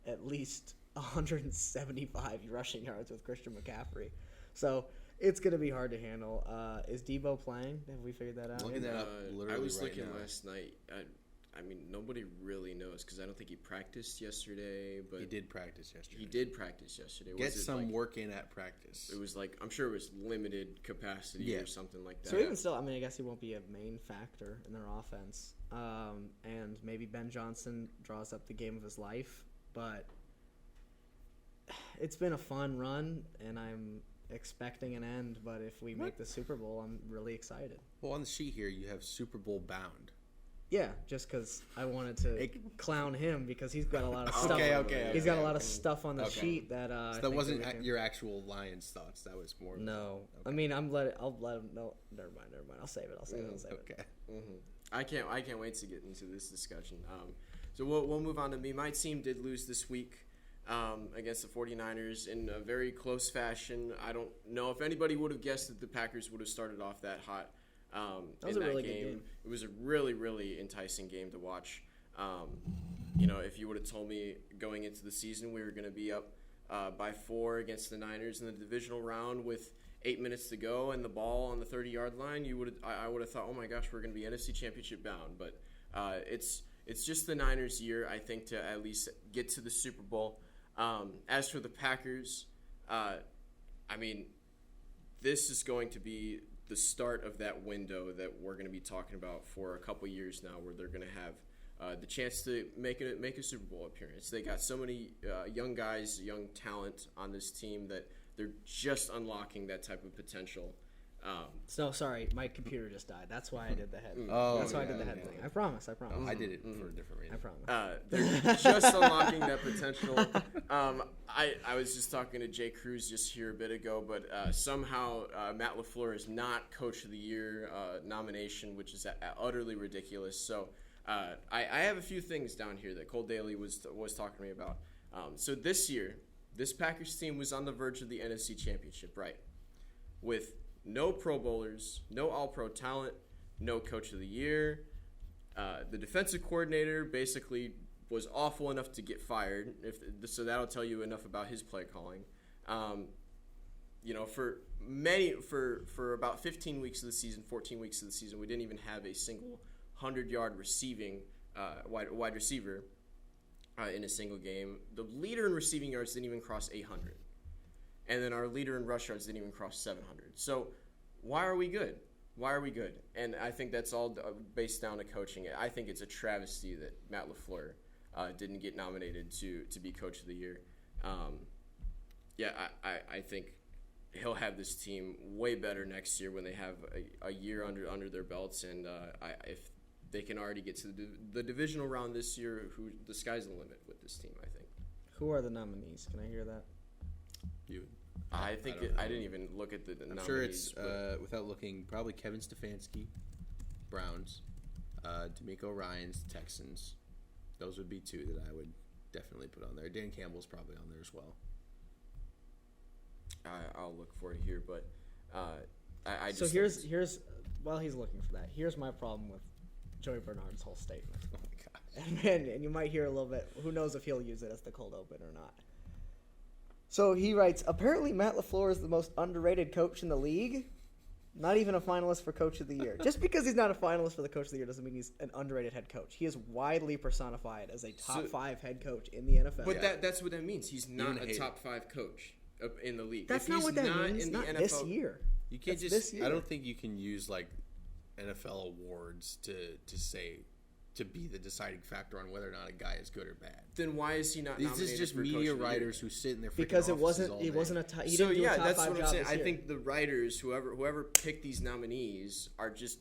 at least 175 rushing yards with Christian McCaffrey. So it's going to be hard to handle. Is Debo playing? Have we figured that out? Looking that up literally I was right looking now. last night. I mean, nobody really knows because I don't think he practiced yesterday. But He did practice yesterday. He did practice yesterday. Get Was it some work in at practice. It was I'm sure it was limited capacity or something like that. So even still, I guess he won't be a main factor in their offense. And maybe Ben Johnson draws up the game of his life. But it's been a fun run, and I'm expecting an end. But if we make the Super Bowl, I'm really excited. Well, on the sheet here, you have Super Bowl bound. Yeah, just because I wanted to clown him because he's got a lot of stuff. Okay. He's got a lot of stuff on the sheet that. So I that think wasn't we can... your actual Lions thoughts. That was more. No, Okay. I mean I'll let him know. Never mind. I'll save it. Okay. I can't wait to get into this discussion. So we'll move on to me. My team did lose this week against the 49ers in a very close fashion. I don't know if anybody would have guessed that the Packers would have started off that hot. That was a really good game. It was a really, really enticing game to watch. If you would have told me going into the season we were going to be up by 4 against the Niners in the divisional round with 8 minutes to go and the ball on the 30-yard line, I would have thought, oh my gosh, we're going to be NFC Championship bound. But it's just the Niners' year, I think, to at least get to the Super Bowl. As for the Packers, this is going to be the start of that window that we're going to be talking about for a couple years now, where they're going to have the chance to make a Super Bowl appearance. They got so many young guys, young talent on this team that they're just unlocking that type of potential. So sorry, my computer just died. That's why I did the head. Oh, That's why I did the yeah, head yeah. thing. I promise. I did it for a different reason. I promise. They're just unlocking that potential. I was just talking to Jay Cruz just here a bit ago, but somehow Matt LaFleur is not Coach of the Year nomination, which is utterly ridiculous. So I have a few things down here that Cole Daly was talking to me about. So this year, this Packers team was on the verge of the NFC Championship, right? With no Pro Bowlers, no All-Pro talent, no Coach of the Year. The defensive coordinator basically was awful enough to get fired. So that'll tell you enough about his play calling. For about 15 weeks of the season, 14 weeks of the season, we didn't even have a single 100-yard receiving wide receiver in a single game. The leader in receiving yards didn't even cross 800. And then our leader in rush yards didn't even cross 700. So why are we good? Why are we good? And I think that's all based down to coaching. I think it's a travesty that Matt LaFleur didn't get nominated to be Coach of the Year. I think he'll have this team way better next year when they have a year under their belts. And if they can already get to the divisional round this year, the sky's the limit with this team, I think. Who are the nominees? Can I hear that? You. I didn't even look at the nominees. I'm sure it's, without looking, probably Kevin Stefanski, Browns, D'Amico Ryans, Texans. Those would be two that I would definitely put on there. Dan Campbell's probably on there as well. I'll look for it here, but I just... So here's while he's looking for that, here's my problem with Joey Bernard's whole statement. Oh, my gosh. And you might hear a little bit, who knows if he'll use it as the cold open or not. So he writes, apparently Matt LaFleur is the most underrated coach in the league. Not even a finalist for Coach of the Year. Just because he's not a finalist for the Coach of the Year doesn't mean he's an underrated head coach. He is widely personified as a top 5 head coach in the NFL. But that's what that means. He's not a top 5 coach in the league. That's not what that means. In not the NFL, this year. You can't That's this year. I don't think you can use like NFL awards to be the deciding factor on whether or not a guy is good or bad. Then why is he not nominated? This is just for media Coach of the writers Year? who sit in their freaking because it offices all wasn't day. a top. He didn't do a top that's 5 what I'm job saying. this I year. think the writers, whoever picked these nominees, are just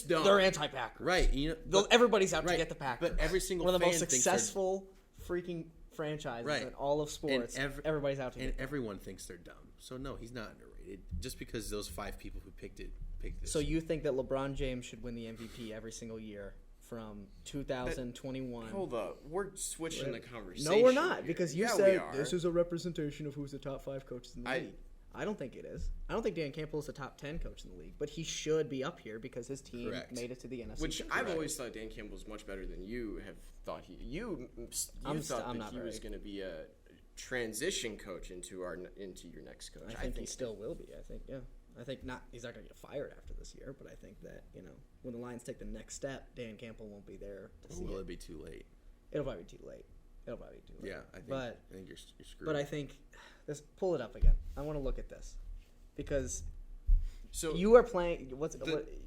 dumb. They're anti-Packers. Right. Everybody's out to right, get the Packers. but every single one of the fan most thinks successful freaking franchises in all of sports. Everybody's out to get them. everyone thinks they're dumb. So no, he's not underrated. Just because those 5 people who picked this. So you think that LeBron James should win the MVP every single year from 2021? Hold up, we're switching the conversation. No, we're not, here. because you we said are. this is a representation of who's the top 5 coaches in the league. I don't think it is. I don't think Dan Campbell is a top 10 coach in the league, but he should be up here because his team made it to the NFC. Which I've always thought Dan Campbell was much better than you have thought he. You thought that he was going to be a transition coach into your next coach. I think he still will be. I think I think he's not going to get fired after this year, but I think that when the Lions take the next step, Dan Campbell won't be there to see will it be too late? It'll probably be too late. Yeah, I think you're screwed. But I think pull it up again. I want to look at this because you are playing.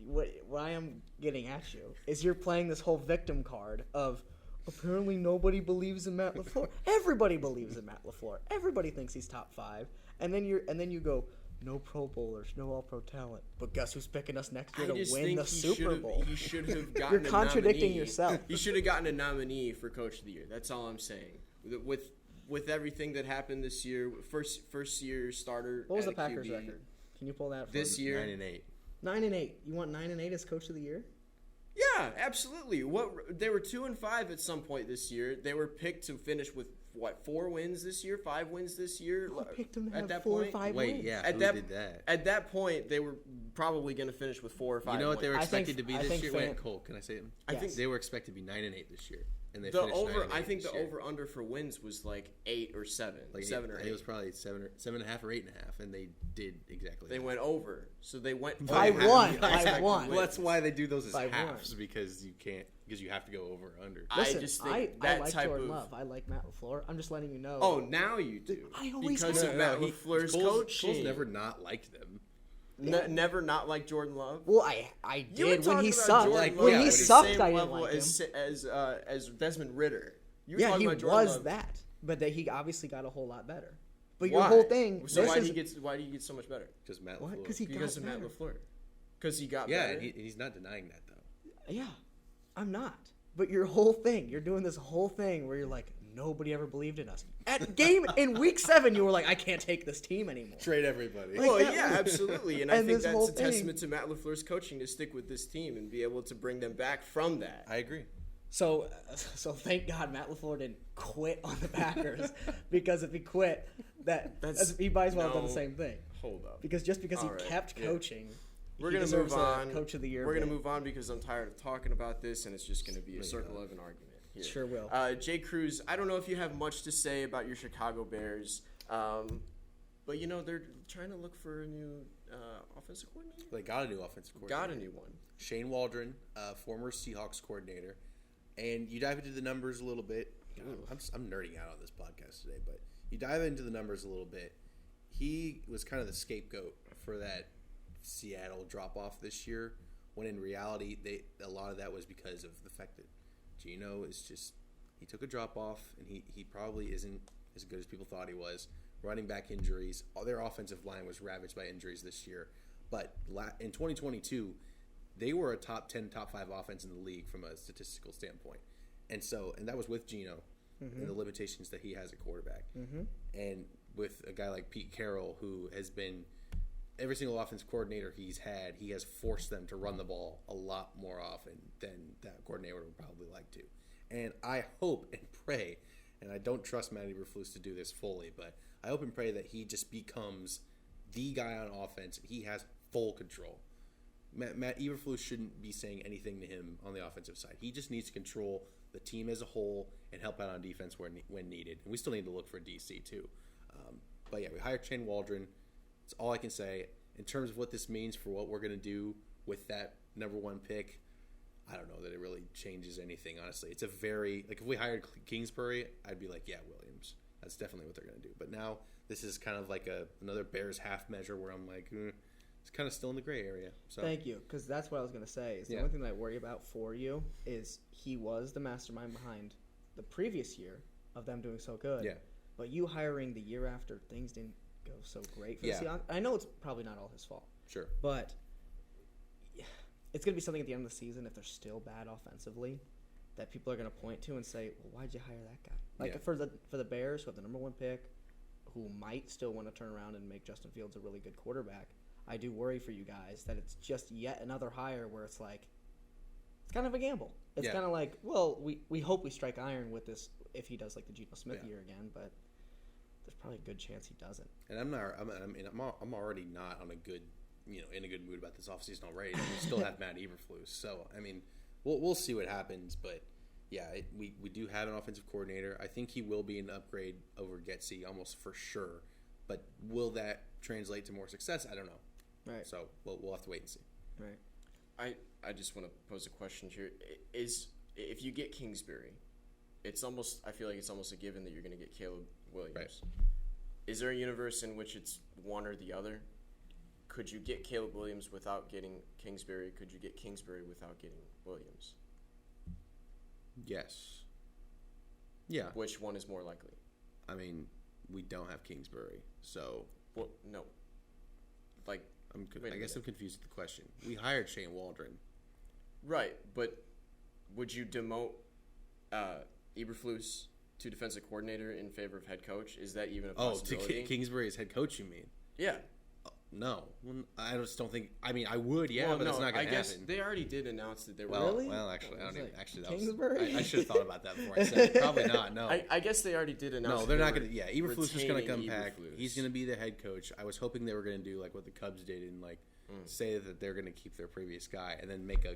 What I am getting at you is you're playing this whole victim card of apparently nobody believes in Matt LaFleur. Everybody believes in Matt LaFleur. Everybody thinks he's top 5, and then you go. No Pro Bowlers, no All-Pro talent. But guess who's picking us next year to win the Super Bowl? He should have gotten You're contradicting yourself. He should have gotten a nominee for Coach of the Year. That's all I'm saying. With everything that happened this year, first year starter. What was the at Packers QB. record? Can you pull that for This me? year? 9-8. 9-8. You want 9-8 as Coach of the Year? Yeah, absolutely. They were 2-5 at some point this year. They were picked to finish with 4 wins this year, 5 wins this year. Who picked them to at have that 4 or point? 5 Wait, wins? yeah, At who that, did that? At that point, they were probably going to finish with 4 or 5. You know what they were wins. expected to be I this think year? Wait, Cole, can I say it? Yes. They were expected to be 9-8 this year. and they The finished over. 9-8 I think this the year. over under for wins was like 8 or 7, Like 7 or 8. It was probably 7.5 or 8.5, and they did exactly. They that. went over, so they went By over one, the by expected one. wins. Well, that's why they do those as By halves because you can't because you have to go over or under. Listen, I just think I that like type Jordan of. Love. I like Matt LaFleur. I'm just letting you know. Oh, now you do. I always because have. of Matt LaFleur's Cole's coaching. never not liked them. Never not like Jordan Love. Well, I You were did when talking he about sucked. Jordan Like, Love when yeah, he when at the sucked, same I didn't level like him. as Desmond Ritter. You were Yeah, talking he about Jordan was Love. that, but that he obviously got a whole lot better. But your Why? whole thing. So this why is, do you get so much better? Just Matt what? LaFleur. Because he Because got of Matt better. LaFleur. Because he got Yeah, better. and he's not denying that though. Yeah, I'm not. But your whole thing, you're doing this whole thing where you're like, nobody ever believed in us. At game in week 7, you were like, I can't take this team anymore. Trade everybody. Like Well, that yeah, was- absolutely, and I and think this that's whole a thing- testament to Matt LaFleur's coaching to stick with this team and be able to bring them back from that. I agree. So thank God Matt LaFleur didn't quit on the Packers because if he quit, he might as well have done the no- same thing. Hold up. Because just because All he right, kept yeah. coaching, We're he gonna deserves move on. a Coach of the Year. We're gonna bid. move on because I'm tired of talking about this, and it's just gonna be a circle of an argument. Here. Sure will. Jay Cruz, I don't know if you have much to say about your Chicago Bears, but you know they're trying to look for a new offensive coordinator. They got a new offensive coordinator. Got a new one. Shane Waldron, former Seahawks coordinator, and you dive into the numbers a little bit. I'm nerding out on this podcast today, but you dive into the numbers a little bit. He was kind of the scapegoat for that Seattle drop off this year, when in reality, a lot of that was because of the fact that Geno is just he took a drop off, and he probably isn't as good as people thought he was. Running back injuries, all their offensive line was ravaged by injuries this year. But in 2022, they were a top 10, top 5 offense in the league from a statistical standpoint. And that was with Geno and the limitations that he has at quarterback. And with a guy like Pete Carroll, who has been every single offensive coordinator he has forced them to run the ball a lot more often than that coordinator would probably like to. And I hope and pray, and I don't trust Matt Eberflus to do this fully, but I hope and pray that he just becomes the guy on offense. He has full control. Matt Eberflus shouldn't be saying anything to him on the offensive side. He just needs to control the team as a whole and help out on defense when needed. And we still need to look for DC too. But yeah, we hired Shane Waldron. That's all I can say. In terms of what this means for what we're going to do with that number 1 pick, I don't know that it really changes anything, honestly. It's a very, like if we hired Kingsbury, I'd be like, yeah, Williams. That's definitely what they're going to do. But now this is kind of like another Bears half measure where I'm like, it's kind of still in the gray area. So Thank you, because that's what I was going to say. Is the Yeah. only thing that I worry about for you is he was the mastermind behind the previous year of them doing so good. Yeah. But you hiring the year after things didn't go so great for Yeah. the Seahawks. I know it's probably not all his fault, sure. but it's going to be something at the end of the season if they're still bad offensively that people are going to point to and say, well, why'd you hire that guy? Like Yeah. for the Bears, who have the number 1 pick, who might still want to turn around and make Justin Fields a really good quarterback, I do worry for you guys that it's just yet another hire where it's like, it's kind of a gamble. It's Yeah. kind of like, well, we hope we strike iron with this if he does like the Geno Smith Yeah. year again, but there's probably a good chance he doesn't. And I'm already not on a good, in a good mood about this offseason already. And we still have Matt Eberflus. So, I mean, we'll see what happens. But, yeah, we do have an offensive coordinator. I think he will be an upgrade over Getsy almost for sure. But will that translate to more success? I don't know. Right. So, we'll have to wait and see. Right. I just want to pose a question here. If you get Kingsbury, I feel like it's almost a given that you're going to get Caleb Williams. Right. Is there a universe in which it's one or the other? Could you get Caleb Williams without getting Kingsbury? Could you get Kingsbury without getting Williams? Yes. Yeah. Which one is more likely? I mean, we don't have Kingsbury. So, Well, no. Like, I guess I'm confused with the question. We hired Shane Waldron. right, but would you demote Eberflus to defensive coordinator in favor of head coach? Is that even a possibility? Kingsbury as head coach, you mean? Yeah. No. Well, I just don't think. I mean, I would, yeah, Well, but no, it's not going I to guess happen. they already did announce that they were. Well, Really? well, actually, I don't Was even. it Actually, Kingsbury? I should have thought about that before I said it. Probably not. No. I guess they already did announce. No, that they're they not were going to. Yeah, Eberflus is going to come retaining back. Eberflus. He's going to be the head coach. I was hoping they were going to do like what the Cubs did and say that they're going to keep their previous guy and then make a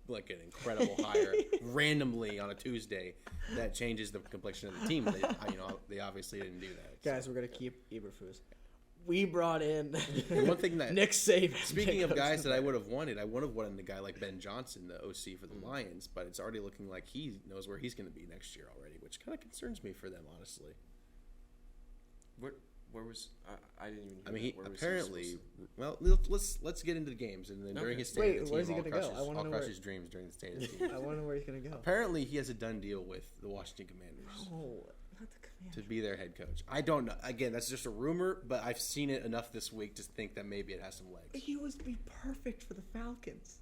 like an incredible hire randomly on a Tuesday that changes the complexion of the team. They obviously didn't do that. Guys, we're gonna keep Eberflus. We brought in One thing that Nick Saban. Speaking of guys that I would have wanted a guy like Ben Johnson, the OC for the Lions, but it's already looking like he knows where he's going to be next year already, which kind of concerns me for them, honestly. Where was I didn't even. Hear I mean, that. he Where was apparently. Well, let's get into the games, and then during his state of the team, where's he gonna go? I wanna I'll know crush where- his dreams during the state of the team. I wonder where he's gonna go. Apparently, he has a done deal with the Washington Commanders Oh, not the Commanders. to be their head coach. I don't know. Again, that's just a rumor, but I've seen it enough this week to think that maybe it has some legs. He was be perfect for the Falcons.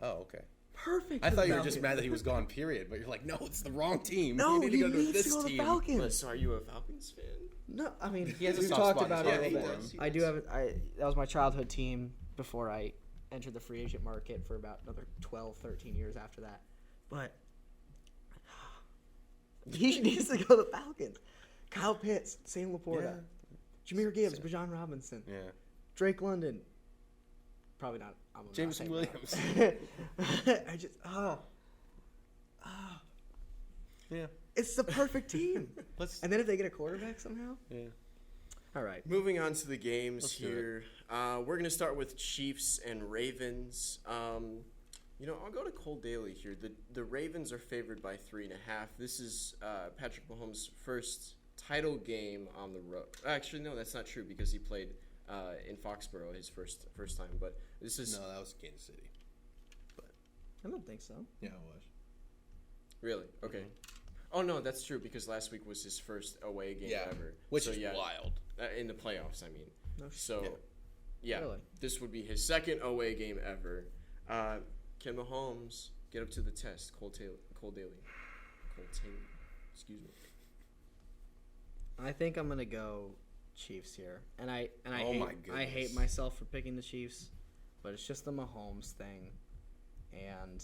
Oh, okay. Perfect. I for thought the you were just Falcons. mad that he was gone. Period. But you're like, no, it's the wrong team. No, you need he to go to needs this to go to the team. Falcons. So are you a Falcons fan? No, I mean He has a we've soft talked spot in about his it a heart little for bit. him. I do have that was my childhood team before I entered the free agent market for about another 12, 13 years after that. But he needs to go to the Falcons. Kyle Pitts, Sam Laporta, Jameer Gibbs, Bijan Robinson, Yeah. Drake London. Probably not. I'm not Jameson saying Williams. that. I just Yeah. it's the perfect team. Let's. And then if they get a quarterback somehow, Yeah. all right. Moving on to the games Let's do here. We're going to start with Chiefs and Ravens. I'll go to Cole Daly here. The Ravens are favored by 3.5. This is Patrick Mahomes' first title game on the road. Actually, no, that's not true because he played in Foxborough his first time. But this is No, that was Kansas City. I don't think so. Yeah, it was. really okay. Oh no, that's true because last week was his first away game ever. Which So, is wild. in the playoffs. I mean, No so Yeah. Really? this would be his second away game ever. Can Mahomes get up to the test? Cole Taylor. Excuse me. I think I'm gonna go Chiefs here, and I Oh my I hate goodness. myself for picking the Chiefs, but it's just the Mahomes thing, and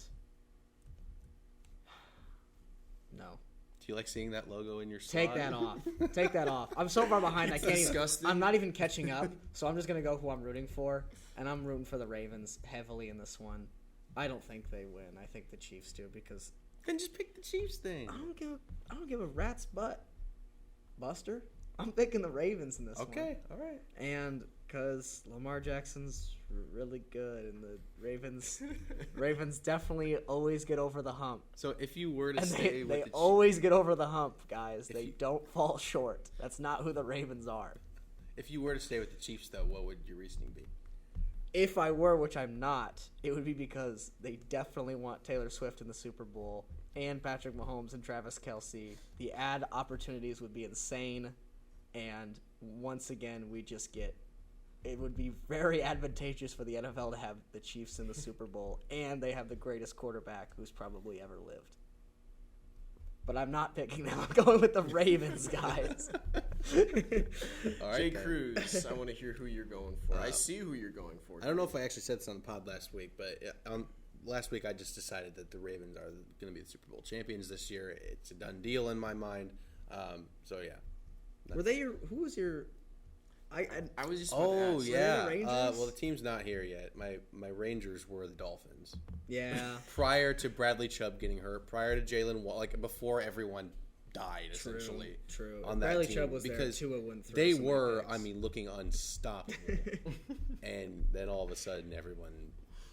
no, Do you like seeing that logo in your take slot? that off, take that off. I'm so far behind I can't disgusting. even. I'm not even catching up, so I'm just gonna go who I'm rooting for, and I'm rooting for the Ravens heavily in this one. I don't think they win. I think the Chiefs do because Then just pick the Chiefs thing. I don't give a rat's butt, Buster. I'm picking the Ravens in this one. Okay, all right. And because Lamar Jackson's really good, and the Ravens definitely always get over the hump. So if you were to And stay they with the Chiefs, always get over the hump, guys. They don't fall short. That's not who the Ravens are. if you were to stay with the Chiefs, though, what would your reasoning be? If I were, which I'm not, it would be because they definitely want Taylor Swift in the Super Bowl and Patrick Mahomes and Travis Kelce. The ad opportunities would be insane, and once again, it would be very advantageous for the NFL to have the Chiefs in the Super Bowl, and they have the greatest quarterback who's probably ever lived. But I'm not picking them. I'm going with the Ravens, guys. All right, Jay then. Cruz, I want to hear who you're going for. I see who you're going for. I don't know if I actually said this on the pod last week, but last week I just decided that the Ravens are going to be the Super Bowl champions this year. It's a done deal in my mind. So yeah. Were they your? Who was your? I was just about to Oh ask. yeah. the Rangers? Well, the team's not here yet. My Rangers were the Dolphins. Yeah. Prior to Bradley Chubb getting hurt, prior to Jalen Wall, like before everyone died essentially. True. On that Bradley team, Chubb was because there. Tua wouldn't throw they so many were, picks. I mean, looking unstoppable. And then all of a sudden, everyone.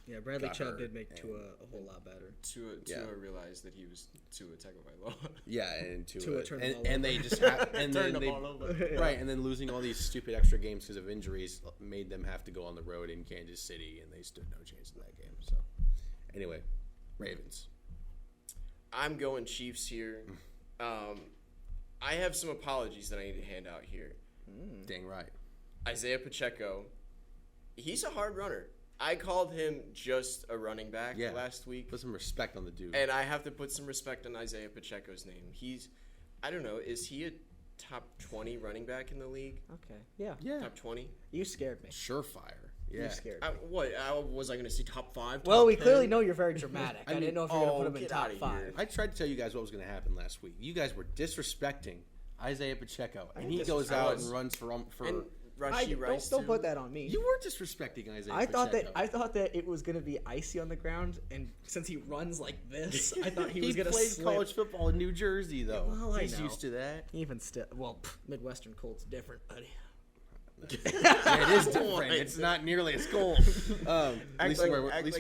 Yeah, Bradley got Chubb hurt, did make and- Tua a whole lot better. Tua Yeah. realized that he was Tua Tagovailoa. Yeah, and Tua turned the ball and they just and then Turned the they ball over. right, and then losing all these stupid extra games because of injuries made them have to go on the road in Kansas City, and they stood no chance in that game. So, anyway, Ravens. I'm going Chiefs here. I have some apologies that I need to hand out here. Dang right. Isaiah Pacheco, he's a hard runner. I called him just a running back last week. Put some respect on the dude. And I have to put some respect on Isaiah Pacheco's name. I don't know, is he a top 20 running back in the league? Okay. Yeah. Yeah. Top 20? You scared me. Surefire. Yeah. You scared me. Was I going to see top 5? Well, we 10? clearly know you're very dramatic. I mean, didn't know if you were going to put him in get top outta 5. here. I tried to tell you guys what was going to happen last week. You guys were disrespecting Isaiah Pacheco, and he didn't goes disrespect- out I was. and runs for And Rashee Rice. Don't put that on me. You were disrespecting Isaiah I Pacheco. thought that it was gonna be icy on the ground, and since he runs like this, I thought he was gonna played slip. college football in New Jersey, though. Well, He's I know. used to that. Even still, Midwestern cold's different, buddy. Yeah, it is different. It's not nearly as cold. At least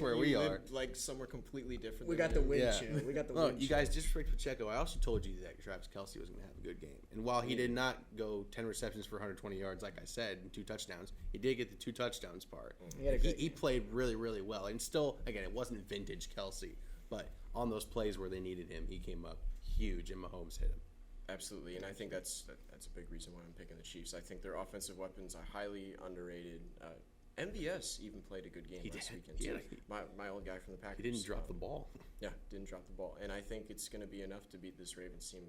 where we are. Like somewhere completely different. We than got the you. wind Yeah. chill. We got the No, wind you chill. guys disrespect Pacheco. I also told you that Travis Kelce was going to have a good game. And while he did not go 10 receptions for 120 yards, like I said, and 2 touchdowns, he did get the 2 touchdowns part. He played really, really well. And still, again, it wasn't vintage Kelce. But on those plays where they needed him, he came up huge, and Mahomes hit him. Absolutely, and I think that's a big reason why I'm picking the Chiefs. I think their offensive weapons are highly underrated. MVS even played a good game last weekend. Yeah. Too. My old guy from the Packers. He didn't drop the ball. Yeah, didn't drop the ball, and I think it's going to be enough to beat this Ravens team.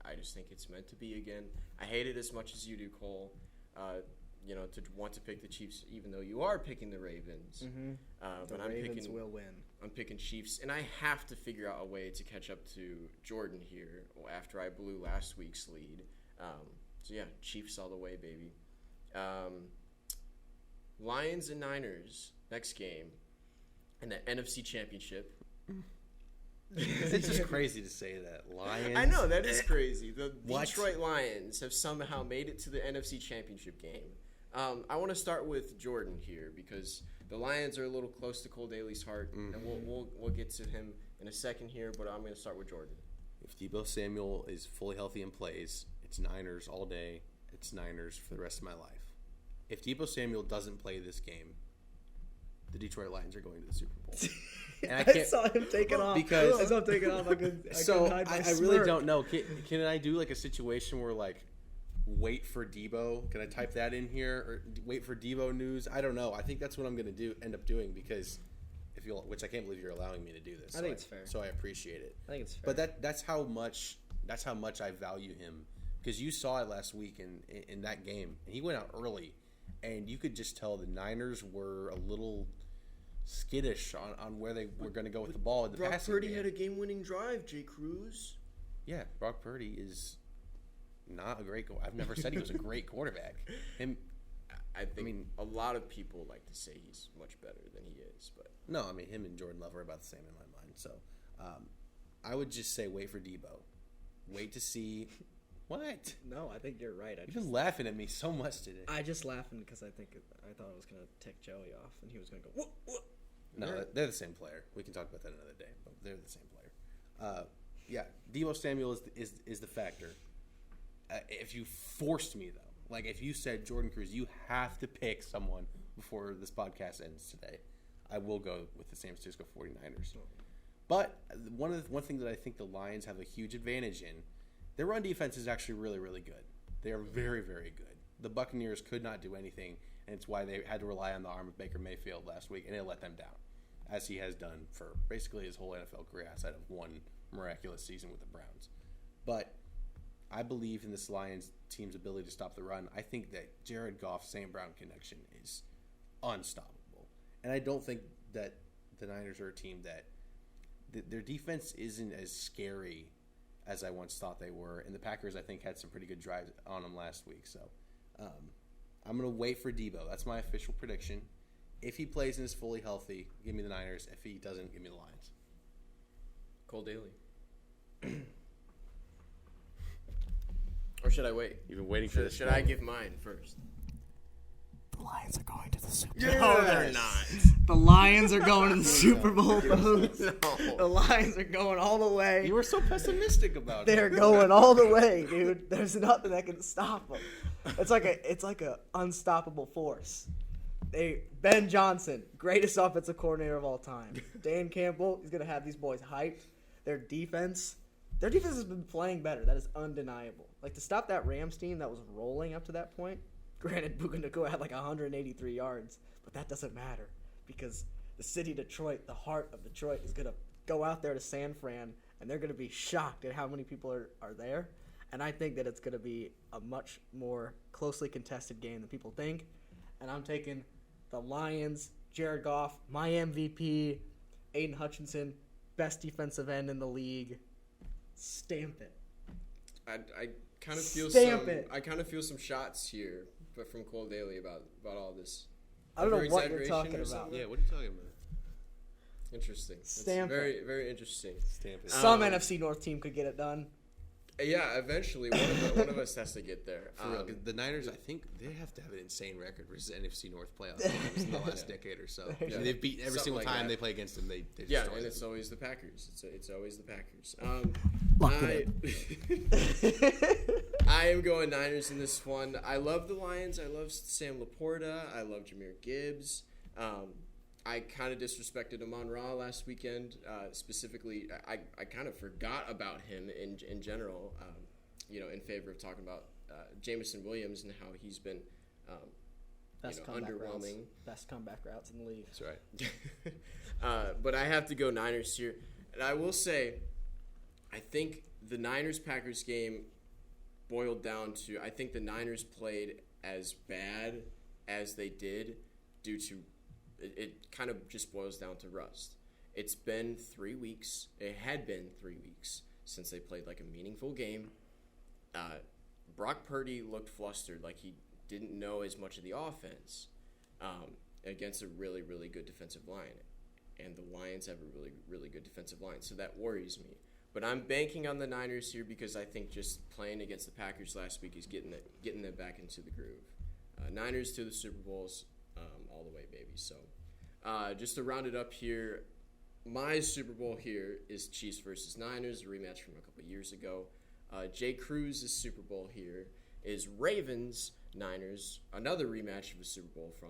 I just think it's meant to be again. I hate it as much as you do, Cole. To want to pick the Chiefs, even though you are picking the Ravens. The Ravens will win. I'm picking Chiefs, and I have to figure out a way to catch up to Jordan here after I blew last week's lead. Chiefs all the way, baby. Lions and Niners next game in the NFC Championship. It's just crazy to say that. Lions. I know, that is crazy. The What? Detroit Lions have somehow made it to the NFC Championship game. I want to start with Jordan here because the Lions are a little close to Cole Daly's heart, and we'll get to him in a second here, but I'm going to start with Jordan. If Deebo Samuel is fully healthy and plays, it's Niners all day. It's Niners for the rest of my life. If Deebo Samuel doesn't play this game, the Detroit Lions are going to the Super Bowl. And I saw him taking off. Because I saw him taking off. I couldn't hide my I really smirk. don't know. Can I do like a situation where like wait for Debo? Can I type that in here or wait for Debo news? I don't know. I think that's what I'm going to end up doing because which I can't believe you're allowing me to do this. I think it's fair. So I appreciate it. I think it's fair. But that's how much I value him because you saw it last week in that game and he went out early and you could just tell the Niners were a little skittish on where they were going to go with the ball in the passing Brock Purdy game. had a game-winning drive, Jay Cruz. Yeah, Brock Purdy is not a great. I've never said he was a great quarterback. I mean, a lot of people like to say he's much better than he is, but no, I mean him and Jordan Love are about the same in my mind. So, I would just say wait for Debo. Wait to see. What? No, I think you're right. You've been laughing at me so much today. I just laughing because I thought it was gonna tick Joey off, and he was gonna go whoop whoop. No, they're the same player. We can talk about that another day, but they're the same player. Deebo Samuel is the factor. If you forced me, though, like if you said, Jordan Cruz, you have to pick someone before this podcast ends today, I will go with the San Francisco 49ers. But one thing that I think the Lions have a huge advantage in, their run defense is actually really, really good. They are very, very good. The Buccaneers could not do anything, and it's why they had to rely on the arm of Baker Mayfield last week, and it let them down, as he has done for basically his whole NFL career outside of one miraculous season with the Browns. But I believe in this Lions team's ability to stop the run. I think that Jared Goff-St. Brown connection is unstoppable. And I don't think that the Niners are a team that their defense isn't as scary as I once thought they were. And the Packers, I think, had some pretty good drives on them last week. So I'm going to wait for Debo. That's my official prediction. If he plays and is fully healthy, give me the Niners. If he doesn't, give me the Lions. Cole Daly. Or should I wait? You've been waiting for this. Should I give mine first? The Lions are going to the Super Bowl. Yes. No, they're not. The Lions are going to the Super Bowl, folks. No. The Lions are going all the way. You were so pessimistic about it. They're going all the way, dude. There's nothing that can stop them. It's like a unstoppable force. Ben Johnson, greatest offensive coordinator of all time. Dan Campbell, he's gonna have these boys hyped. Their defense has been playing better. That is undeniable. Like to stop that Rams team that was rolling up to that point. Granted, Bukanako had like 183 yards, but that doesn't matter because the city Detroit, the heart of Detroit, is gonna go out there to San Fran, and they're gonna be shocked at how many people are there. And I think that it's gonna be a much more closely contested game than people think. And I'm taking the Lions, Jared Goff, my MVP, Aiden Hutchinson, best defensive end in the league. Stamp it. I kind of feel Stamp it. I kind of feel some shots here but from Cole Daly about all this. I don't know what you're Over-exaggeration talking or about. something? Yeah, what are you talking about? Interesting. That's Stamp it. very, very interesting. Stamp it. Some NFC North team could get it done. Yeah, eventually one of us has to get there. For real, 'cause the Niners, I think they have to have an insane record versus NFC North playoff teams in the last decade or so. Yeah. They've beaten every Something single like time that. they play against them. They yeah, destroy and them. it's always the Packers. It's always the Packers. Lock it I am going Niners in this one. I love the Lions. I love Sam Laporta. I love Jahmyr Gibbs. I kind of disrespected Amon-Ra last weekend. Specifically, I kind of forgot about him in general, in favor of talking about Jameson Williams and how he's been underwhelming. Best comeback routes in the league. That's right. But I have to go Niners here. And I will say, I think the Niners-Packers game boiled down to, I think the Niners played as bad as they did due to, it kind of just boils down to rust. It's been 3 weeks. It had been 3 weeks since they played like a meaningful game. Brock Purdy looked flustered, like he didn't know as much of the offense against a really, really good defensive line. And the Lions have a really, really good defensive line, so that worries me. But I'm banking on the Niners here because I think just playing against the Packers last week is getting them back into the groove. Niners to the Super Bowls all the way, baby. So just to round it up here, my Super Bowl here is Chiefs versus Niners, a rematch from a couple years ago. Jay Cruz's Super Bowl here is Ravens Niners, another rematch of a Super Bowl from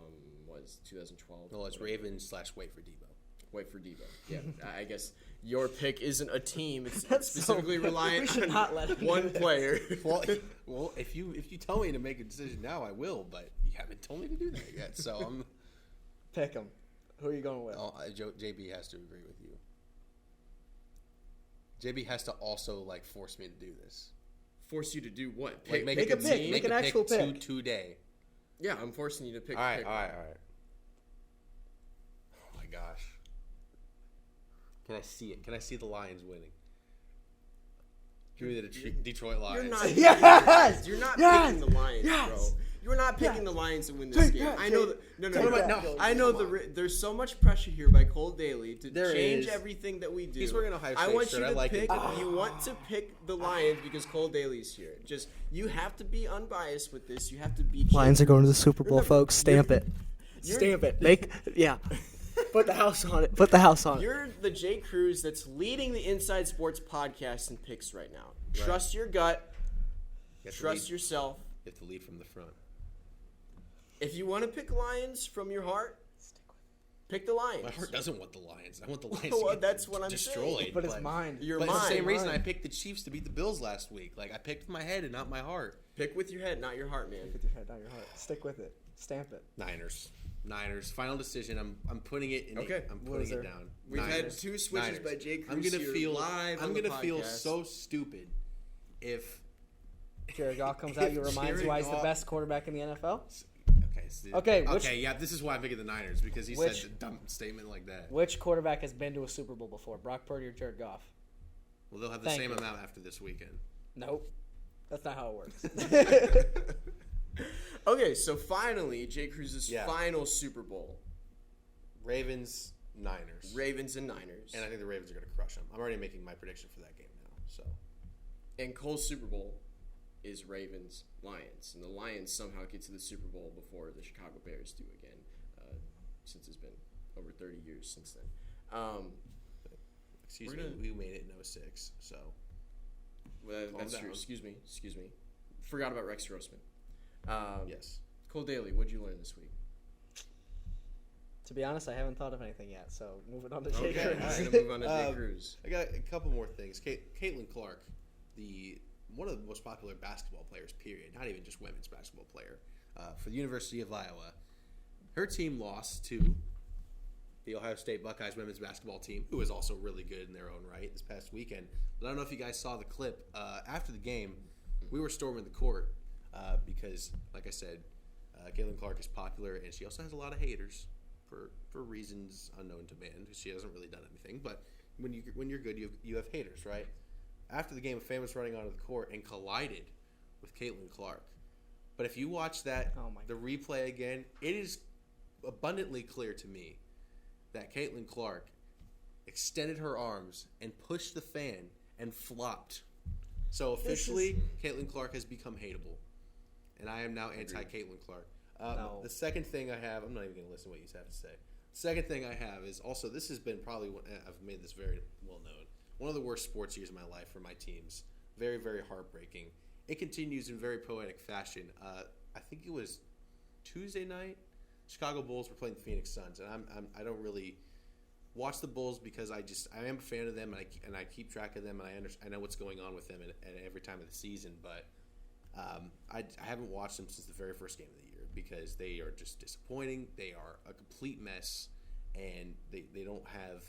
2012. Well, it's Ravens / wait for Debo. Wait for Debo. Yeah, I guess your pick isn't a team. It's That's specifically we reliant should on not let him one do this. player. Well, if you tell me to make a decision now, I will. But you haven't told me to do that yet, so I'm. Pick them. Who are you going with? Oh, JB has to agree with you. JB has to also force me to do this. Force you to do what? Make a pick. Make an actual pick. today. Yeah, I'm forcing you to pick. All right. pick. Oh my gosh. Can I see it? Can I see the Lions winning? Give me the Detroit Lions. You're not. Yes! You're not Yes! picking the Lions, Yes! bro. You're not picking the Lions to win this game. I know that. No. I know there's so much pressure here by Cole Daly to There change is. everything that we do. He's wearing a Ohio I State want shirt. you I to like pick. it. You want to pick the Lions because Cole Daly's here. Just you have to be unbiased with this. You have to be. Lions are going to the Super Bowl, folks. Stamp it. you're- Stamp it. Put the house on it. Put the house on it. You're the Jay Cruz that's leading the Inside Sports podcast and picks right now. Right. Trust your gut. You have to Trust lead- yourself. You have to lead from the front. If you want to pick Lions from your heart, pick the Lions. My heart doesn't want the Lions. I want the Lions Well, to get that's what I'm destroyed. saying. But it's mine. Your But it's mind. the same reason I picked the Chiefs to beat the Bills last week. I picked with my head and not my heart. Pick with your head, not your heart, man. With your head, not your heart. Stick with it. Stamp it. Niners. Final decision. I'm putting it in. Okay. I'm putting Loser. it down. We've had Niners. 2 switches Niners. by Jay Cruz I'm gonna here feel live I'm on the gonna feel podcast. so stupid if Jared Goff comes out. You reminds you why he's the Jared best quarterback in the NFL. Okay. Okay, Yeah, this is why I'm picking the Niners because he said a dumb statement like that. Which quarterback has been to a Super Bowl before? Brock Purdy or Jared Goff? Well, they'll have the Thank same you. amount after this weekend. Nope. That's not how it works. Okay, so finally, Jay Cruz's Yeah. final Super Bowl. Ravens, Niners. Ravens and Niners. And I think the Ravens are going to crush them. I'm already making my prediction for that game now. So And Cole's Super Bowl is Ravens Lions, and the Lions somehow get to the Super Bowl before the Chicago Bears do again, since it's been over 30 years since then. excuse We're me, gonna- we made it in 06. So Well, Calm that's down. true. Excuse me. Forgot about Rex Grossman. yes. Cole Daly, what'd you learn this week? To be honest, I haven't thought of anything yet. So moving on to Jay Okay, Cruz. we're gonna move on to Jay Cruz. I got a couple more things. Caitlin Clark, one of the most popular basketball players, period. Not even just women's basketball player, for the University of Iowa. Her team lost to the Ohio State Buckeyes women's basketball team, who is also really good in their own right this past weekend. But I don't know if you guys saw the clip. After the game, we were storming the court because, like I said, Caitlin Clark is popular, and she also has a lot of haters for reasons unknown to man. She hasn't really done anything, but when you're good, you have haters, right? After the game, a fan was running onto the court and collided with Caitlin Clark. But if you watch the God. replay again, it is abundantly clear to me that Caitlin Clark extended her arms and pushed the fan and flopped. So officially, Caitlin Clark has become hateable. And I am now anti-Caitlin Clark. No. The second thing I have, I'm not even going to listen to what you have to say. The second thing I have is also, this has been probably, I've made this very well known, one of the worst sports years of my life for my teams. Very, very heartbreaking. It continues in very poetic fashion. I think it was Tuesday night. Chicago Bulls were playing the Phoenix Suns, and I don't really watch the Bulls because I am a fan of them, and I keep track of them, and I know what's going on with them at every time of the season. But I haven't watched them since the very first game of the year because they are just disappointing. They are a complete mess, and they don't have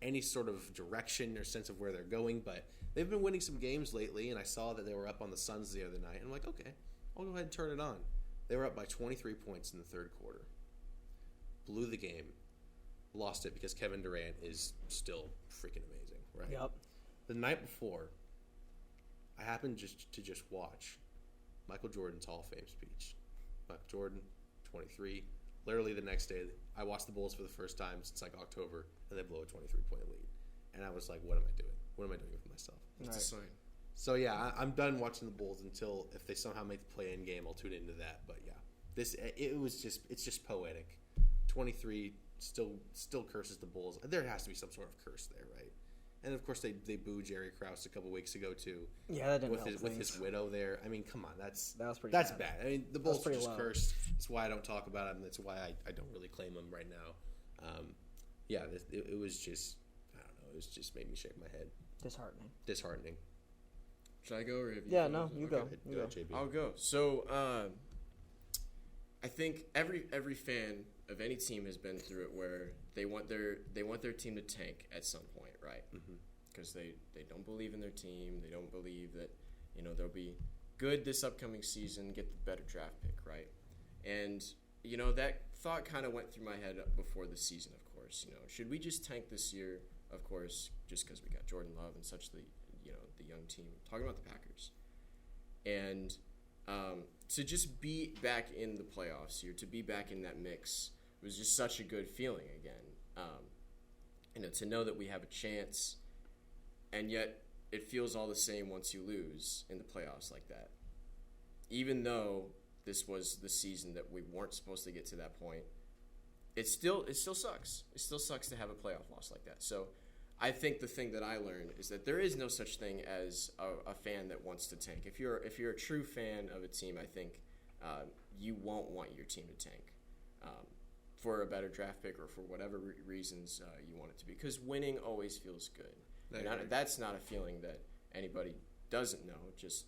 any sort of direction or sense of where they're going. But they've been winning some games lately, and I saw that they were up on the Suns the other night. And I'm like, okay, I'll go ahead and turn it on. They were up by 23 points in the third quarter. Blew the game. Lost it because Kevin Durant is still freaking amazing, right? Yep. The night before, I happened to watch Michael Jordan's Hall of Fame speech. Michael Jordan, 23. Literally the next day, I watched the Bulls for the first time since like October, and they blow a 23-point lead. And I was like, what am I doing? What am I doing with myself? It's a sign. So yeah, I'm done watching the Bulls until if they somehow make the play-in game, I'll tune into that. But yeah, it's just poetic. 23 still curses the Bulls. There has to be some sort of curse there, right? And of course they booed Jerry Krause a couple weeks ago too. Yeah, that didn't help with his widow there. I mean, come on, that was pretty bad. bad. I mean, the Bulls are just low. cursed. That's why I don't talk about them. That's why I don't really claim them right now. Yeah, it was just, I don't know. It was just made me shake my head. Disheartening. Should I go or have you? Yeah, no, you go. You go, JB. I'll go. So I think every fan of any team has been through it where they want their team to tank at some point, right? Because they don't believe in their team. They don't believe that they'll be good this upcoming season, get the better draft pick, right? And that thought kind of went through my head before the season. Of course, should we just tank this year? Of course, just because we got Jordan Love and such the young team. Talking about the Packers, and to just be back in the playoffs here, to be back in that mix was just such a good feeling again. To know that we have a chance, and yet it feels all the same once you lose in the playoffs like that. Even though this was the season that we weren't supposed to get to that point, it still sucks. It still sucks to have a playoff loss like that. So I think the thing that I learned is that there is no such thing as a fan that wants to tank. If you're a true fan of a team, I think you won't want your team to tank for a better draft pick or for whatever reasons you want it to be. Because winning always feels good. And that's not a feeling that anybody doesn't know. Just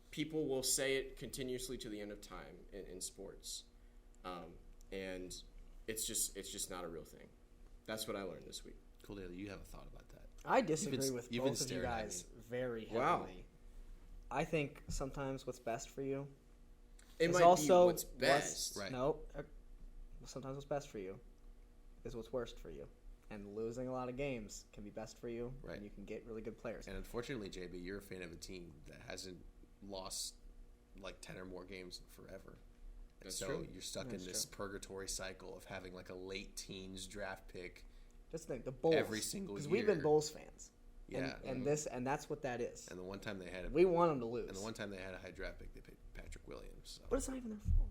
people will say it continuously to the end of time in sports, and it's just not a real thing. That's what I learned this week. Cool, Daly, you have a thought about that? I disagree with you've been both of you staring at guys me. very heavily. Wow. I think sometimes what's best for you It is might also be what's best. Right. No, sometimes what's best for you is what's worst for you. And losing a lot of games can be best for you, Right. and you can get really good players. And unfortunately, JB, you're a fan of a team that hasn't lost like 10 or more games in forever. And That's so true. you're stuck in this purgatory cycle of having like a late teens draft pick. Just think the Bulls every single because we've been year. Bulls fans. Yeah. and that's what that is. And the one time they had We want them to lose. and the one time they had a high draft pick, they picked Patrick Williams. So. But it's not even their fault.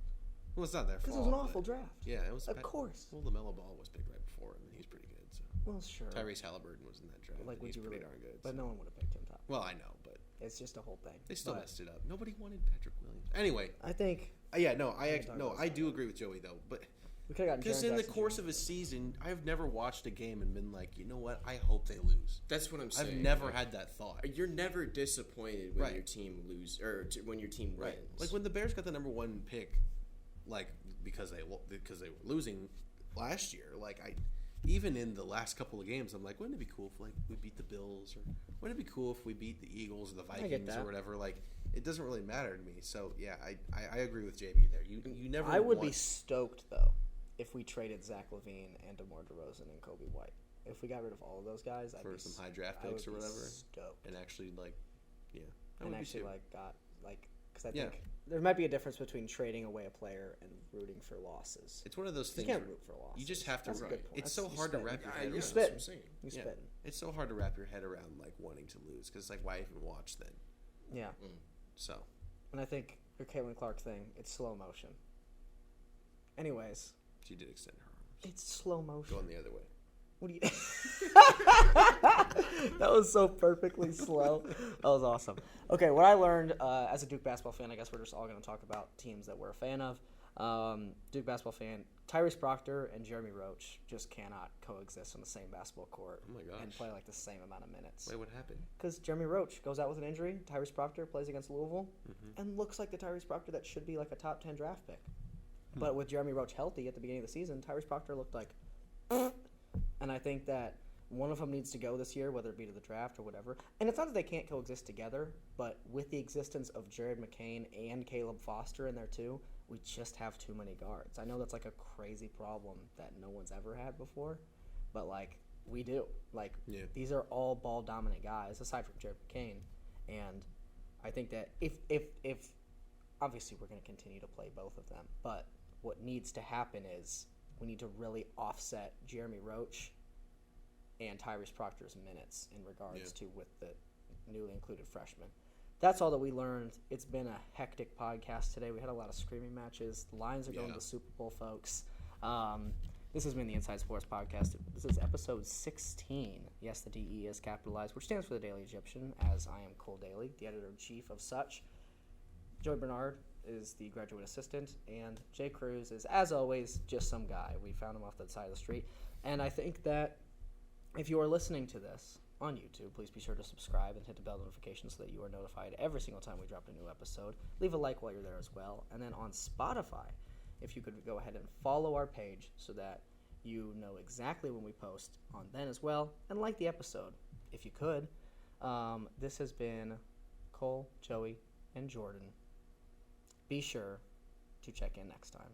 Well, it's not their fault. Because it was an but- awful draft. Yeah, it was. Of course. Well, LaMelo Ball was picked right before him, and he's pretty good. So Well, sure. Tyrese Halliburton was in that draft. Like, and would he's you pretty really? darn good. But so. no one would have picked him top. Well, I know, but It's just a whole thing. they still But messed it up. Nobody wanted Patrick Williams. Anyway, I think yeah, no, I do agree with Joey though, but we could have gotten because Jaren in the Jackson course Jr. of a season, I've never watched a game and been like, you know what? I hope they lose. That's what I'm saying. I've never had that thought. You're never disappointed when Right. your team lose or when your team wins. Right. Like when the Bears got the number one pick, like because they were losing last year. Like even in the last couple of games, I'm like, wouldn't it be cool if like we beat the Bills, or wouldn't it be cool if we beat the Eagles or the get Vikings that. or whatever? Like it doesn't really matter to me. So yeah, I agree with JB there. You never. I would be want- stoked though if we traded Zach LaVine and DeMar DeRozan and Kobe White. If we got rid of all of those guys, I'd for be some high draft I would picks or be whatever, Stoked. and actually like, yeah, I And would be actually too. got because I Yeah. think there might be a difference between trading away a player and rooting for losses. It's one of those You things. can't where root for losses. You just have to. That's a good point. It's so You hard to spit. wrap your head You around. spit. That's what I'm saying. You Yeah. spit. It's so hard to wrap your head around like wanting to lose because it's like why even watch then? Yeah. So And I think your Caitlin Clark thing, it's slow motion. Anyways, she did extend her arms. it's slow motion. Going the other way. What do you? That was so perfectly slow. That was awesome. Okay, what I learned as a Duke basketball fan, I guess we're just all going to talk about teams that we're a fan of. Duke basketball fan, Tyrese Proctor and Jeremy Roach just cannot coexist on the same basketball court Oh my gosh. and play like the same amount of minutes. Wait, what happened? Because Jeremy Roach goes out with an injury, Tyrese Proctor plays against Louisville, and looks like the Tyrese Proctor that should be like a top 10 draft pick. But with Jeremy Roach healthy at the beginning of the season, Tyrese Proctor looked like... And I think that one of them needs to go this year, whether it be to the draft or whatever. And it's not that they can't coexist together, but with the existence of Jared McCain and Caleb Foster in there too, we just have too many guards. I know that's like a crazy problem that no one's ever had before, but like we do. Like these are all ball dominant guys aside from Jared McCain, and I think that if obviously we're going to continue to play both of them, but what needs to happen is we need to really offset Jeremy Roach and Tyrese Proctor's minutes in regards to with the newly included freshmen. That's all that we learned. It's been a hectic podcast today. We had a lot of screaming matches. The Lions are going to the Super Bowl, folks. This has been the Inside Sports Podcast. This is episode 16. Yes, the DE is capitalized, which stands for the Daily Egyptian, as I am Cole Daly, the editor-in-chief of such. Joey Bernard is the graduate assistant, and Jay Cruz is, as always, just some guy. We found him off the side of the street. And I think that if you are listening to this on YouTube, please be sure to subscribe and hit the bell notification so that you are notified every single time we drop a new episode. Leave a like while you're there as well. And then on Spotify, if you could go ahead and follow our page so that you know exactly when we post on then as well, and like the episode if you could. This has been Cole, Joey, and Jordan. Be sure to check in next time.